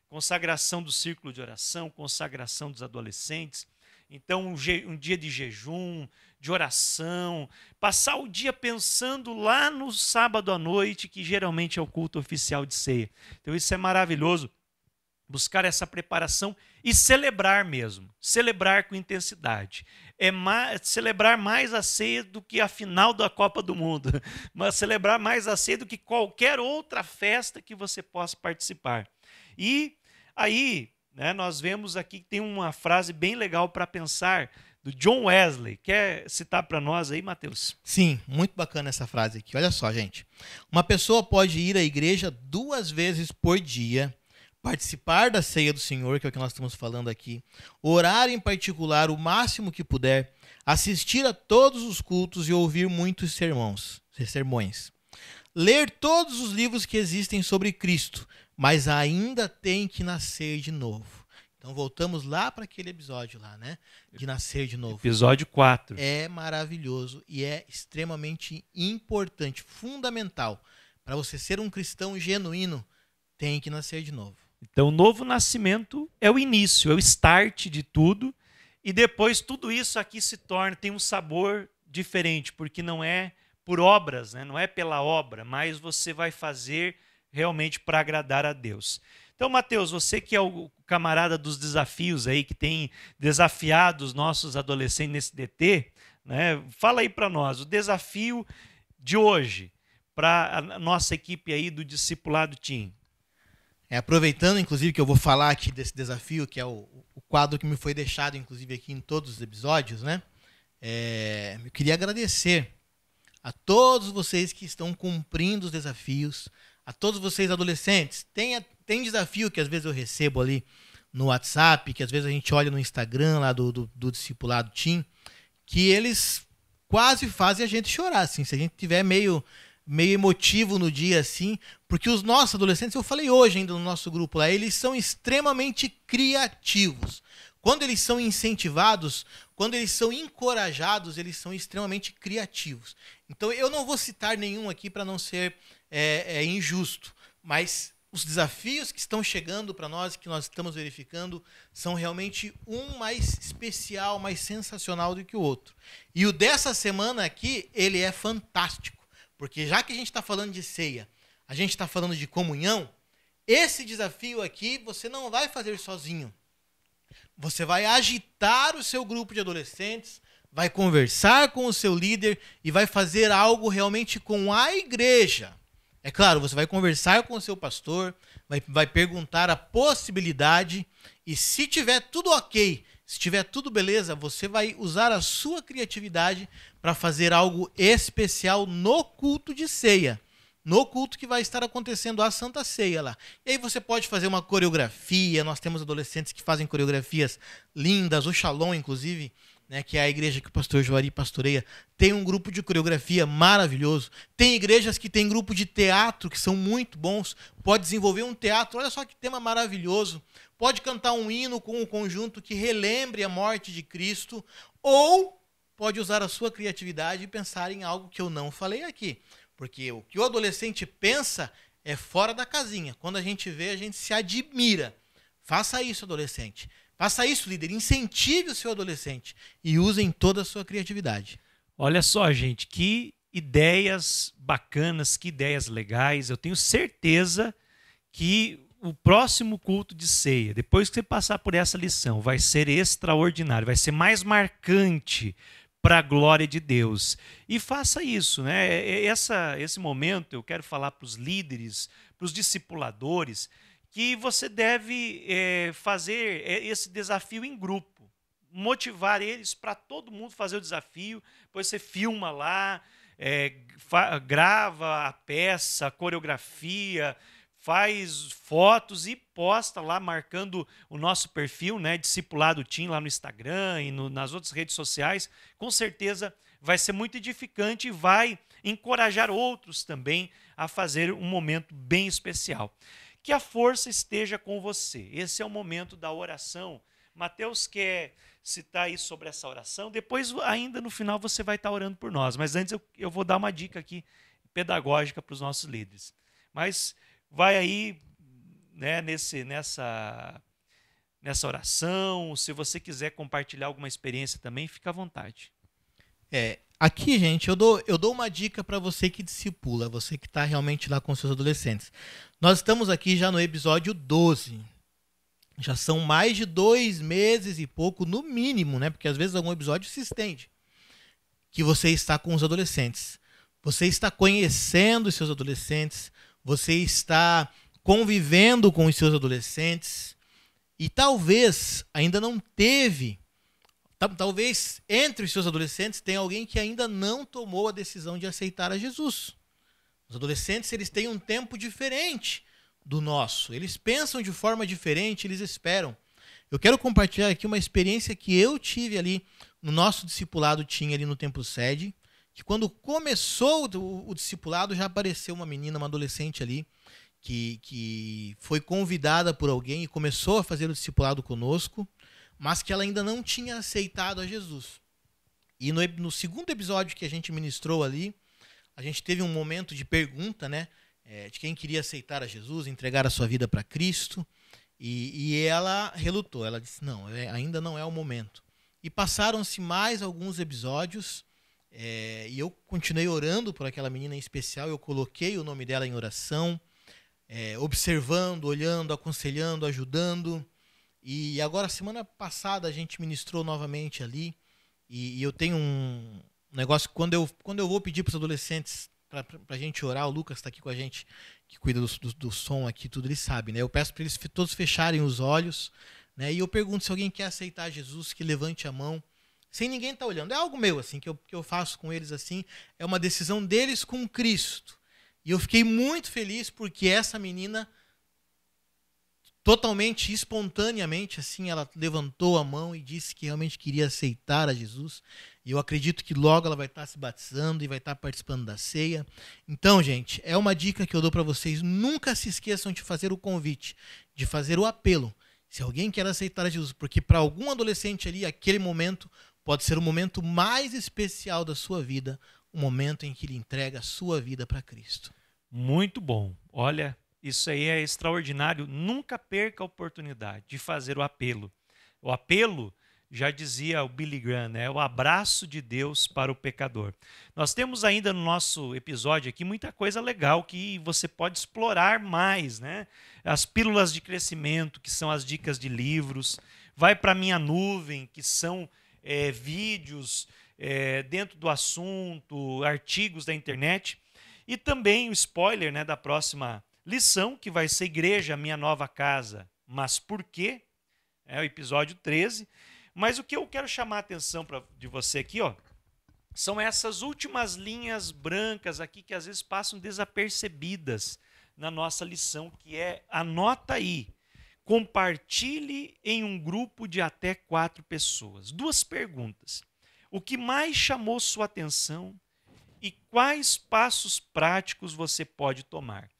Consagração do círculo de oração, consagração dos adolescentes. Então, um dia de jejum, de oração, passar o dia pensando lá no sábado à noite, que geralmente é o culto oficial de ceia. Então, isso é maravilhoso, buscar essa preparação e celebrar mesmo, celebrar com intensidade. Celebrar mais a ceia do que a final da Copa do Mundo, mas celebrar mais a ceia do que qualquer outra festa que você possa participar. E aí, né, nós vemos aqui que tem uma frase bem legal para pensar, do John Wesley. Quer citar para nós aí, Mateus? Sim, muito bacana essa frase aqui. Olha só, gente. Uma pessoa pode ir à igreja 2 vezes por dia, participar da ceia do Senhor, que é o que nós estamos falando aqui, orar em particular o máximo que puder, assistir a todos os cultos e ouvir muitos sermões. Ler todos os livros que existem sobre Cristo, mas ainda tem que nascer de novo. Então voltamos lá para aquele episódio lá, né? De nascer de novo. Episódio 4. É maravilhoso e é extremamente importante, fundamental. Para você ser um cristão genuíno, tem que nascer de novo. Então, o novo nascimento é o início, é o start de tudo. E depois tudo isso aqui tem um sabor diferente, porque não é por obras, né? Não é pela obra, mas você vai fazer realmente para agradar a Deus. Então, Mateus, você que é o camarada dos desafios aí, que tem desafiado os nossos adolescentes nesse DT, né? Fala aí para nós, o desafio de hoje para a nossa equipe aí do Discipulado Team. Aproveitando, inclusive, que eu vou falar aqui desse desafio, que é o quadro que me foi deixado, inclusive, aqui em todos os episódios, né? Eu queria agradecer a todos vocês que estão cumprindo os desafios, a todos vocês adolescentes. Tem desafio que às vezes eu recebo ali no WhatsApp, que às vezes a gente olha no Instagram lá do Discipulado Team, que eles quase fazem a gente chorar, assim, se a gente tiver meio emotivo no dia, assim, porque os nossos adolescentes, eu falei hoje ainda no nosso grupo lá, eles são extremamente criativos. Quando eles são incentivados, quando eles são encorajados, eles são extremamente criativos. Então, eu não vou citar nenhum aqui para não ser injusto, mas os desafios que estão chegando para nós, que nós estamos verificando, são realmente um mais especial, mais sensacional do que o outro. E o dessa semana aqui, ele é fantástico, porque já que a gente está falando de ceia, a gente está falando de comunhão, esse desafio aqui você não vai fazer sozinho. Você vai agitar o seu grupo de adolescentes, vai conversar com o seu líder e vai fazer algo realmente com a igreja. É claro, você vai conversar com o seu pastor, vai perguntar a possibilidade e se tiver tudo ok, se tiver tudo beleza, você vai usar a sua criatividade para fazer algo especial no culto de ceia. No culto que vai estar acontecendo a Santa Ceia lá. E aí você pode fazer uma coreografia, nós temos adolescentes que fazem coreografias lindas, o Shalom, inclusive, né, que é a igreja que o pastor Joari pastoreia, tem um grupo de coreografia maravilhoso. Tem igrejas que tem grupo de teatro, que são muito bons. Pode desenvolver um teatro, olha só que tema maravilhoso. Pode cantar um hino com um conjunto que relembre a morte de Cristo, ou pode usar a sua criatividade e pensar em algo que eu não falei aqui. Porque o que o adolescente pensa é fora da casinha. Quando a gente vê, a gente se admira. Faça isso, adolescente. Faça isso, líder. Incentive o seu adolescente e usem toda a sua criatividade. Olha só, gente, que ideias bacanas, que ideias legais. Eu tenho certeza que o próximo culto de ceia, depois que você passar por essa lição, vai ser extraordinário, vai ser mais marcante para a glória de Deus. E faça isso, né? Esse momento eu quero falar para os líderes, para os discipuladores, que você deve fazer esse desafio em grupo, motivar eles para todo mundo fazer o desafio, depois você filma lá, grava a peça, a coreografia, faz fotos e posta lá, marcando o nosso perfil, né, Discipulado Team, lá no Instagram e nas outras redes sociais. Com certeza vai ser muito edificante e vai encorajar outros também a fazer um momento bem especial. Que a força esteja com você. Esse é o momento da oração. Mateus quer citar aí sobre essa oração. Depois, ainda no final, você vai estar orando por nós. Mas antes eu vou dar uma dica aqui pedagógica para os nossos líderes. Mas vai aí, né, nessa oração. Se você quiser compartilhar alguma experiência também, fica à vontade. Aqui, gente, eu dou uma dica para você que discipula, você que está realmente lá com seus adolescentes. Nós estamos aqui já no episódio 12. Já são mais de 2 meses e pouco, no mínimo, né? Porque às vezes algum episódio se estende. Que você está com os adolescentes. Você está conhecendo os seus adolescentes. Você está convivendo com os seus adolescentes. E talvez ainda não teve... Talvez entre os seus adolescentes tenha alguém que ainda não tomou a decisão de aceitar a Jesus. Os adolescentes, eles têm um tempo diferente do nosso. Eles pensam de forma diferente, eles esperam. Eu quero compartilhar aqui uma experiência que eu tive ali no nosso discipulado, tinha ali no Templo Sede, que quando começou o discipulado já apareceu uma menina, uma adolescente ali, que foi convidada por alguém e começou a fazer o discipulado conosco, mas que ela ainda não tinha aceitado a Jesus. E no segundo episódio que a gente ministrou ali, a gente teve um momento de pergunta, né, de quem queria aceitar a Jesus, entregar a sua vida para Cristo, e ela relutou, ela disse, não, ainda não é o momento. E passaram-se mais alguns episódios, e eu continuei orando por aquela menina em especial, eu coloquei o nome dela em oração, observando, olhando, aconselhando, ajudando. E agora, semana passada, a gente ministrou novamente ali. E eu tenho um negócio, quando eu vou pedir para os adolescentes para a gente orar, o Lucas está aqui com a gente, que cuida do som aqui, tudo ele sabe, né? Eu peço para eles todos fecharem os olhos, né? E eu pergunto se alguém quer aceitar Jesus, que levante a mão, sem ninguém estar olhando. É algo meu, assim, que eu faço com eles, assim, é uma decisão deles com Cristo. E eu fiquei muito feliz porque essa menina, totalmente espontaneamente, assim, ela levantou a mão e disse que realmente queria aceitar a Jesus. E eu acredito que logo ela vai estar se batizando e vai estar participando da ceia. Então, gente, é uma dica que eu dou para vocês. Nunca se esqueçam de fazer o convite, de fazer o apelo. Se alguém quer aceitar a Jesus, porque para algum adolescente ali, aquele momento pode ser o momento mais especial da sua vida, o momento em que ele entrega a sua vida para Cristo. Muito bom. Olha, isso aí é extraordinário. Nunca perca a oportunidade de fazer o apelo. O apelo, já dizia o Billy Graham, é o abraço de Deus para o pecador. Nós temos ainda no nosso episódio aqui muita coisa legal que você pode explorar mais, né? As pílulas de crescimento, que são as dicas de livros. Vai para a minha nuvem, que são vídeos dentro do assunto, artigos da internet. E também o spoiler, né, da próxima lição, que vai ser Igreja, Minha Nova Casa, mas por quê? É o episódio 13. Mas o que eu quero chamar a atenção de você aqui, ó, são essas últimas linhas brancas aqui que às vezes passam desapercebidas na nossa lição, que é, anota aí, compartilhe em um grupo de até 4 pessoas. 2 perguntas. O que mais chamou sua atenção e quais passos práticos você pode tomar?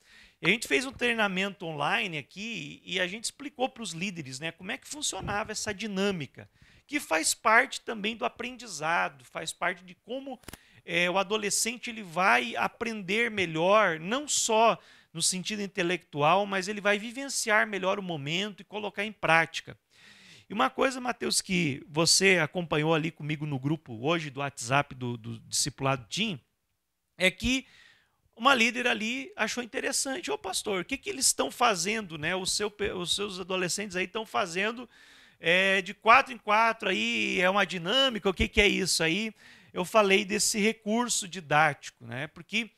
E a gente fez um treinamento online aqui e a gente explicou para os líderes, né, como é que funcionava essa dinâmica, que faz parte também do aprendizado, faz parte de como o adolescente ele vai aprender melhor, não só no sentido intelectual, mas ele vai vivenciar melhor o momento e colocar em prática. E uma coisa, Mateus, que você acompanhou ali comigo no grupo hoje do WhatsApp do Discipulado Team, é que uma líder ali achou interessante. Ô pastor, o que eles estão fazendo, né? Os seus adolescentes aí estão fazendo de 4 em 4 aí, é uma dinâmica, o que é isso aí? Eu falei desse recurso didático, né? Porque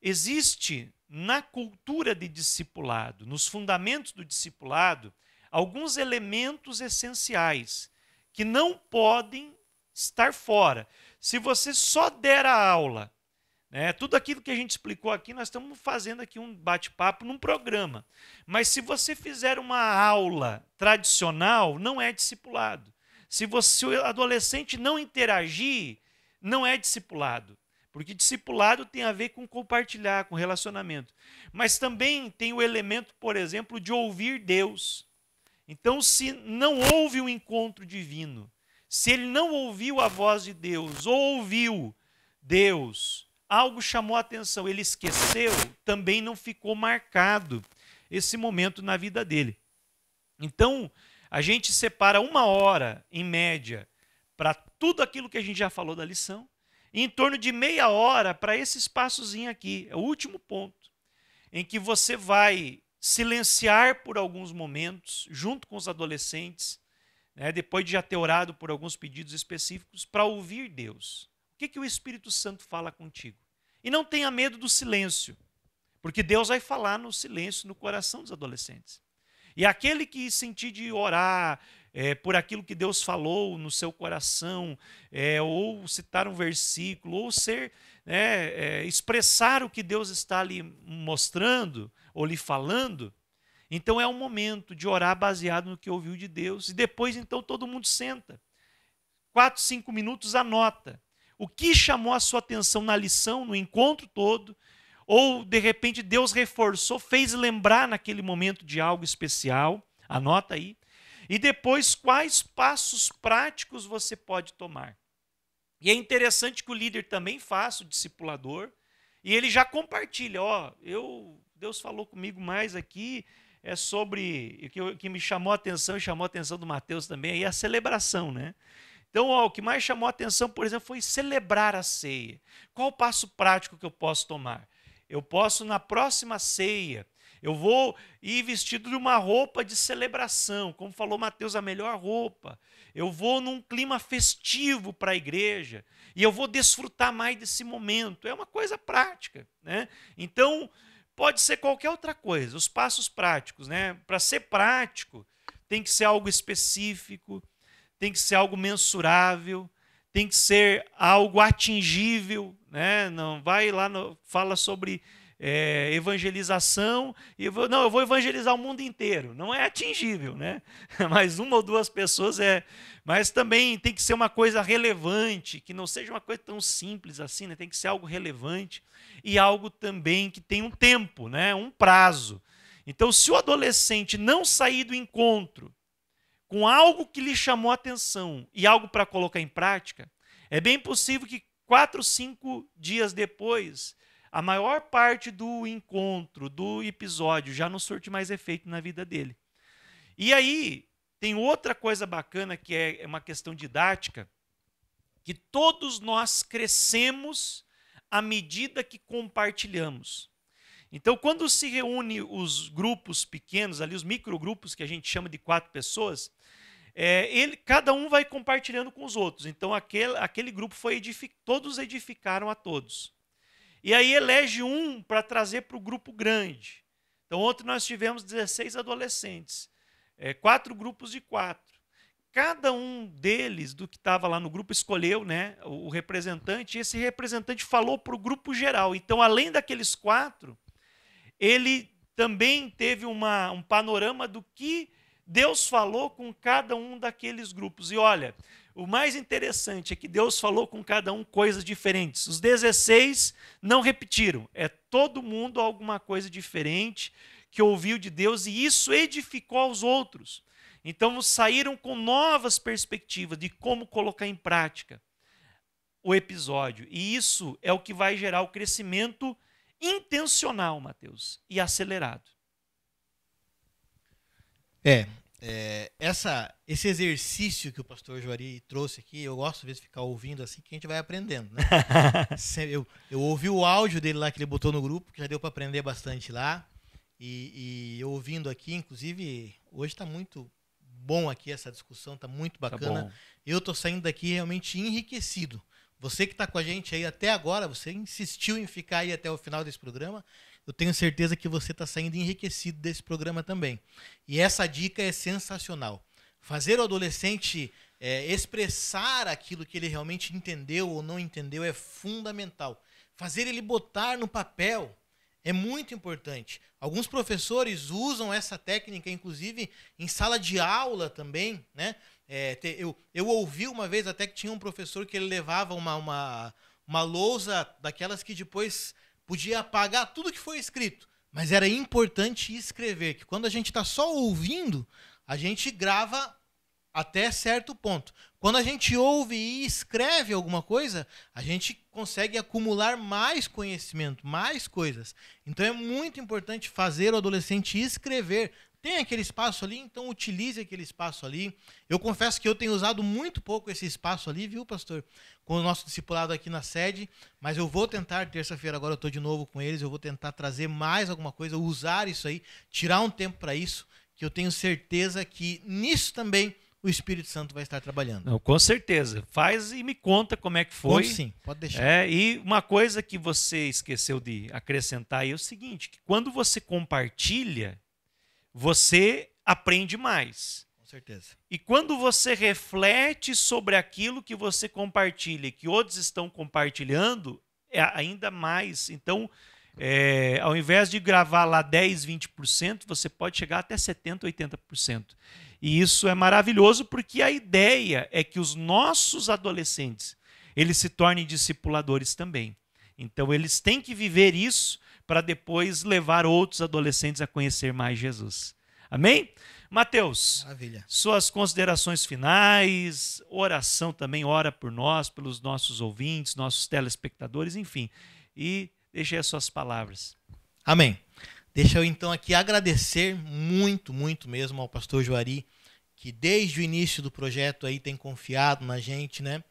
existe na cultura de discipulado, nos fundamentos do discipulado, alguns elementos essenciais que não podem estar fora. Se você só der a aula, tudo aquilo que a gente explicou aqui, nós estamos fazendo aqui um bate-papo num programa. Mas se você fizer uma aula tradicional, não é discipulado. Se o adolescente não interagir, não é discipulado. Porque discipulado tem a ver com compartilhar, com relacionamento. Mas também tem o elemento, por exemplo, de ouvir Deus. Então, se não houve um encontro divino, se ele não ouviu a voz de Deus, ou ouviu Deus, algo chamou a atenção, ele esqueceu, também não ficou marcado esse momento na vida dele. Então, a gente separa 1 hora, em média, para tudo aquilo que a gente já falou da lição, e em torno de meia hora para esse espaçozinho aqui, é o último ponto, em que você vai silenciar por alguns momentos, junto com os adolescentes, depois de já ter orado por alguns pedidos específicos, para ouvir Deus. O que o Espírito Santo fala contigo? E não tenha medo do silêncio, porque Deus vai falar no silêncio, no coração dos adolescentes. E aquele que sentir de orar por aquilo que Deus falou no seu coração, ou citar um versículo, ou expressar o que Deus está lhe mostrando, ou lhe falando, então é um momento de orar baseado no que ouviu de Deus. E depois, então, todo mundo senta. 4, 5 minutos, anota. O que chamou a sua atenção na lição, no encontro todo, ou, de repente, Deus reforçou, fez lembrar naquele momento de algo especial, anota aí. E depois, quais passos práticos você pode tomar. E é interessante que o líder também faça, o discipulador, e ele já compartilha, Deus falou comigo mais aqui, sobre, o que me chamou a atenção, e chamou a atenção do Mateus também, aí a celebração, né? Então, o que mais chamou a atenção, por exemplo, foi celebrar a ceia. Qual o passo prático que eu posso tomar? Eu posso, na próxima ceia, Eu vou ir vestido de uma roupa de celebração, como falou Mateus, a melhor roupa. Eu vou num clima festivo para a igreja e eu vou desfrutar mais desse momento. É uma coisa prática, né? Então, pode ser qualquer outra coisa. Os passos práticos, né? Para ser prático, tem que ser algo específico, tem que ser algo mensurável, tem que ser algo atingível, né? Não vai lá, fala sobre evangelização, e eu vou evangelizar o mundo inteiro. Não é atingível, né? Mas uma ou duas pessoas é. Mas também tem que ser uma coisa relevante, que não seja uma coisa tão simples assim, né? Tem que ser algo relevante e algo também que tem um tempo, né? Um prazo. Então, se o adolescente não sair do encontro com algo que lhe chamou a atenção e algo para colocar em prática, é bem possível que 4, 5 dias depois, a maior parte do encontro, do episódio, já não surte mais efeito na vida dele. E aí, tem outra coisa bacana que é uma questão didática, que todos nós crescemos à medida que compartilhamos. Então, quando se reúne os grupos pequenos, ali os microgrupos, que a gente chama de 4 pessoas, cada um vai compartilhando com os outros. Então, aquele grupo todos edificaram a todos. E aí elege um para trazer para o grupo grande. Então, ontem nós tivemos 16 adolescentes, 4 grupos de 4. Cada um deles, do que estava lá no grupo, escolheu, né, o representante, e esse representante falou para o grupo geral. Então, além daqueles 4, ele também teve um panorama do que Deus falou com cada um daqueles grupos. E olha, o mais interessante é que Deus falou com cada um coisas diferentes. Os 16 não repetiram. É todo mundo alguma coisa diferente que ouviu de Deus e isso edificou aos outros. Então saíram com novas perspectivas de como colocar em prática o episódio. E isso é o que vai gerar o crescimento intencional, Mateus, e acelerado. Esse exercício que o pastor Juari trouxe aqui, eu gosto às vezes de ficar ouvindo assim, que a gente vai aprendendo, né? eu ouvi o áudio dele lá que ele botou no grupo, que já deu para aprender bastante lá, e eu ouvindo aqui, inclusive, hoje está muito bom aqui essa discussão, está muito bacana. Tá, eu estou saindo daqui realmente enriquecido. Você que está com a gente aí até agora, você insistiu em ficar aí até o final desse programa, eu tenho certeza que você está saindo enriquecido desse programa também. E essa dica é sensacional. Fazer o adolescente expressar aquilo que ele realmente entendeu ou não entendeu é fundamental. Fazer ele botar no papel é muito importante. Alguns professores usam essa técnica, inclusive, em sala de aula também, né? Eu ouvi uma vez até que tinha um professor que ele levava uma lousa daquelas que depois podia apagar tudo que foi escrito, mas era importante escrever, que quando a gente está só ouvindo, a gente grava até certo ponto. Quando a gente ouve e escreve alguma coisa, a gente consegue acumular mais conhecimento, mais coisas. Então é muito importante fazer o adolescente escrever. Tem aquele espaço ali, então utilize aquele espaço ali. Eu confesso que eu tenho usado muito pouco esse espaço ali, viu, pastor? Com o nosso discipulado aqui na sede, mas eu vou tentar, terça-feira agora eu estou de novo com eles, eu vou tentar trazer mais alguma coisa, usar isso aí, tirar um tempo para isso, que eu tenho certeza que nisso também o Espírito Santo vai estar trabalhando. Não, com certeza. Faz e me conta como é que foi. Conto sim, pode deixar. E uma coisa que você esqueceu de acrescentar aí é o seguinte, que quando você compartilha, você aprende mais. Com certeza. E quando você reflete sobre aquilo que você compartilha e que outros estão compartilhando, é ainda mais. Então, ao invés de gravar lá 10%, 20%, você pode chegar até 70%, 80%. E isso é maravilhoso porque a ideia é que os nossos adolescentes, eles se tornem discipuladores também. Então, eles têm que viver isso para depois levar outros adolescentes a conhecer mais Jesus. Amém? Mateus, maravilha. Suas considerações finais, oração também, ora por nós, pelos nossos ouvintes, nossos telespectadores, enfim. E deixe as suas palavras. Amém. Deixa eu então aqui agradecer muito, muito mesmo ao pastor Juari, que desde o início do projeto aí tem confiado na gente, né?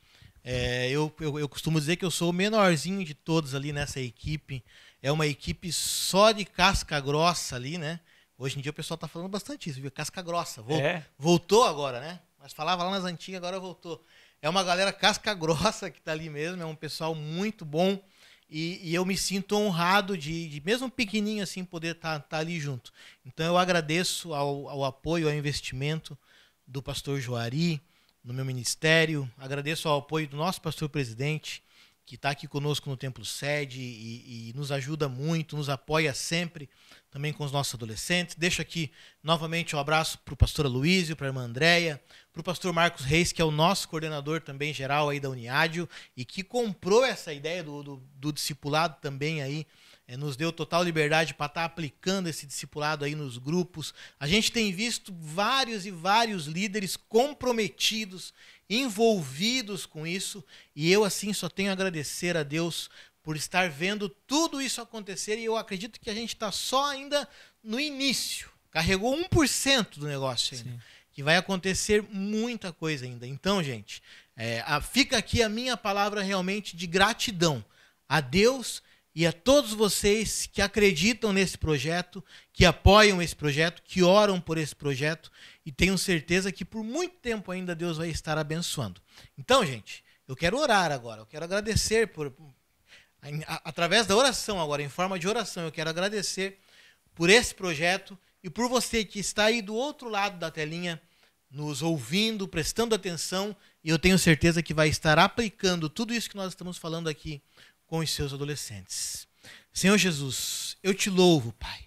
Eu costumo dizer que eu sou o menorzinho de todos ali nessa equipe. é uma equipe só de casca grossa ali, né? Hoje em dia o pessoal tá falando bastante isso, viu? Casca grossa. Voltou agora, né? Mas falava lá nas antigas, agora voltou. É uma galera casca grossa que tá ali mesmo, é um pessoal muito bom. E eu me sinto honrado de mesmo pequenininho assim, poder estar ali junto. Então eu agradeço ao apoio, ao investimento do pastor Joari no meu ministério. Agradeço ao apoio do nosso pastor presidente, que está aqui conosco no Templo Sede e nos ajuda muito, nos apoia sempre, também com os nossos adolescentes. Deixo aqui novamente um abraço para o pastor Aloísio, para a irmã Andréia, para o pastor Marcos Reis, que é o nosso coordenador também geral aí da Uniádio e que comprou essa ideia do discipulado também aí, nos deu total liberdade para estar aplicando esse discipulado aí nos grupos. A gente tem visto vários e vários líderes comprometidos, envolvidos com isso, e eu assim só tenho a agradecer a Deus por estar vendo tudo isso acontecer, e eu acredito que a gente está só ainda no início, carregou 1% do negócio ainda. Sim. Que vai acontecer muita coisa ainda. Então, gente, fica aqui a minha palavra realmente de gratidão a Deus e a todos vocês que acreditam nesse projeto, que apoiam esse projeto, que oram por esse projeto, e tenho certeza que por muito tempo ainda Deus vai estar abençoando. Então, gente, eu quero orar agora, eu quero agradecer através da oração agora, em forma de oração, eu quero agradecer por esse projeto e por você que está aí do outro lado da telinha, nos ouvindo, prestando atenção, e eu tenho certeza que vai estar aplicando tudo isso que nós estamos falando aqui com os seus adolescentes. Senhor Jesus, eu te louvo, Pai.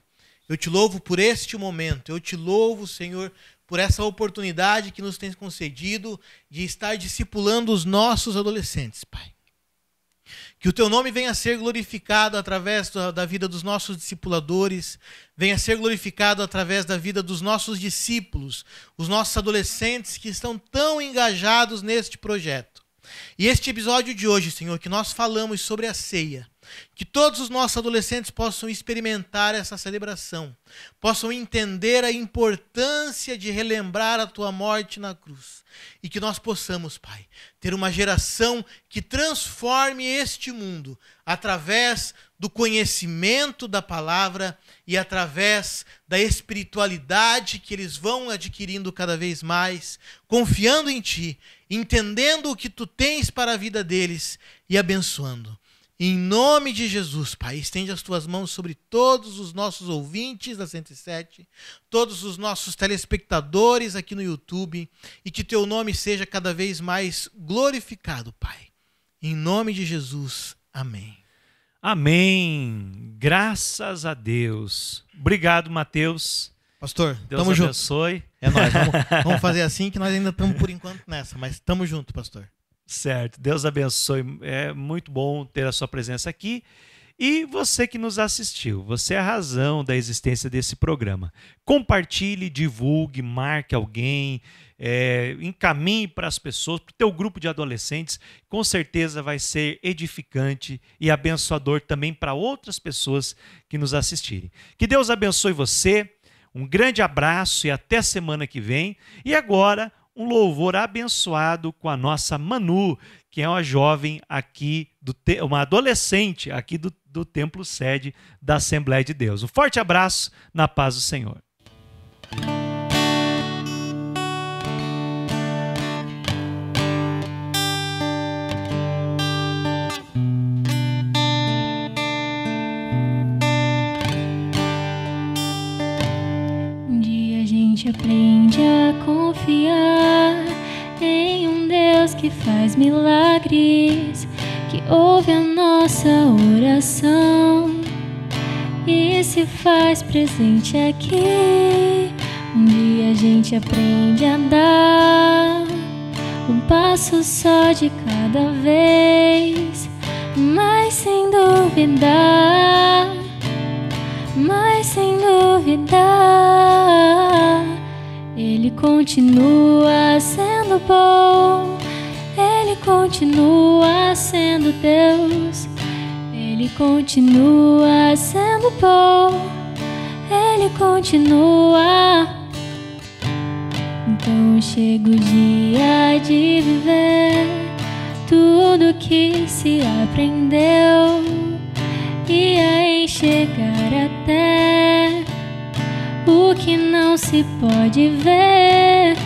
Eu te louvo por este momento. Eu te louvo, Senhor, por essa oportunidade que nos tens concedido de estar discipulando os nossos adolescentes, Pai. Que o teu nome venha a ser glorificado através da vida dos nossos discipuladores, venha a ser glorificado através da vida dos nossos discípulos, os nossos adolescentes que estão tão engajados neste projeto. E este episódio de hoje, Senhor, que nós falamos sobre a ceia, que todos os nossos adolescentes possam experimentar essa celebração, possam entender a importância de relembrar a tua morte na cruz, e que nós possamos, Pai, ter uma geração que transforme este mundo através do conhecimento da palavra e através da espiritualidade que eles vão adquirindo cada vez mais, confiando em Ti, entendendo o que Tu tens para a vida deles e abençoando. Em nome de Jesus, Pai, estende as Tuas mãos sobre todos os nossos ouvintes da 107, todos os nossos telespectadores aqui no YouTube, e que Teu nome seja cada vez mais glorificado, Pai. Em nome de Jesus, amém. Amém. Graças a Deus. Obrigado, Mateus. Pastor, Deus tamo abençoe. Junto. É nóis. Vamos fazer assim que nós ainda estamos por enquanto nessa, mas estamos junto, pastor. Certo. Deus abençoe. É muito bom ter a sua presença aqui. E você que nos assistiu, você é a razão da existência desse programa. Compartilhe, divulgue, marque alguém, encaminhe para as pessoas, para o teu grupo de adolescentes. Com certeza vai ser edificante e abençoador também para outras pessoas que nos assistirem. Que Deus abençoe você. Um grande abraço e até semana que vem. E agora, um louvor abençoado com a nossa Manu, que é uma jovem aqui, uma adolescente aqui do Templo Sede da Assembleia de Deus. Um forte abraço, na paz do Senhor. Aprende a confiar em um Deus que faz milagres, que ouve a nossa oração e se faz presente aqui. Um dia a gente aprende a dar um passo só de cada vez, mas sem duvidar, Ele continua sendo bom, Ele continua sendo Deus, Ele continua sendo bom, Ele continua. Então chega o dia de viver tudo que se aprendeu e a chegar até o que não se pode ver.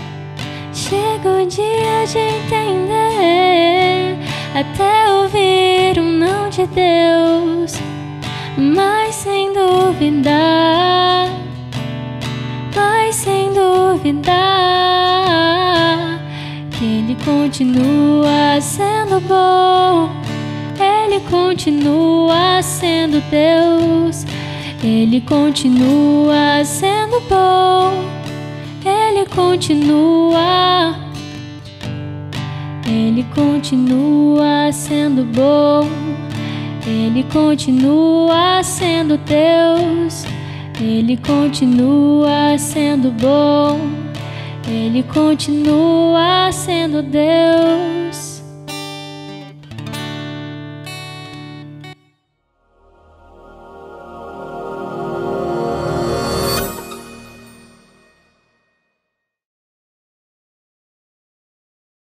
Chega o dia de entender, até ouvir um não de Deus, mas sem duvidar, que Ele continua sendo bom, Ele continua sendo Deus, Ele continua sendo bom, Ele continua sendo bom, Ele continua sendo Deus, Ele continua sendo bom, Ele continua sendo Deus.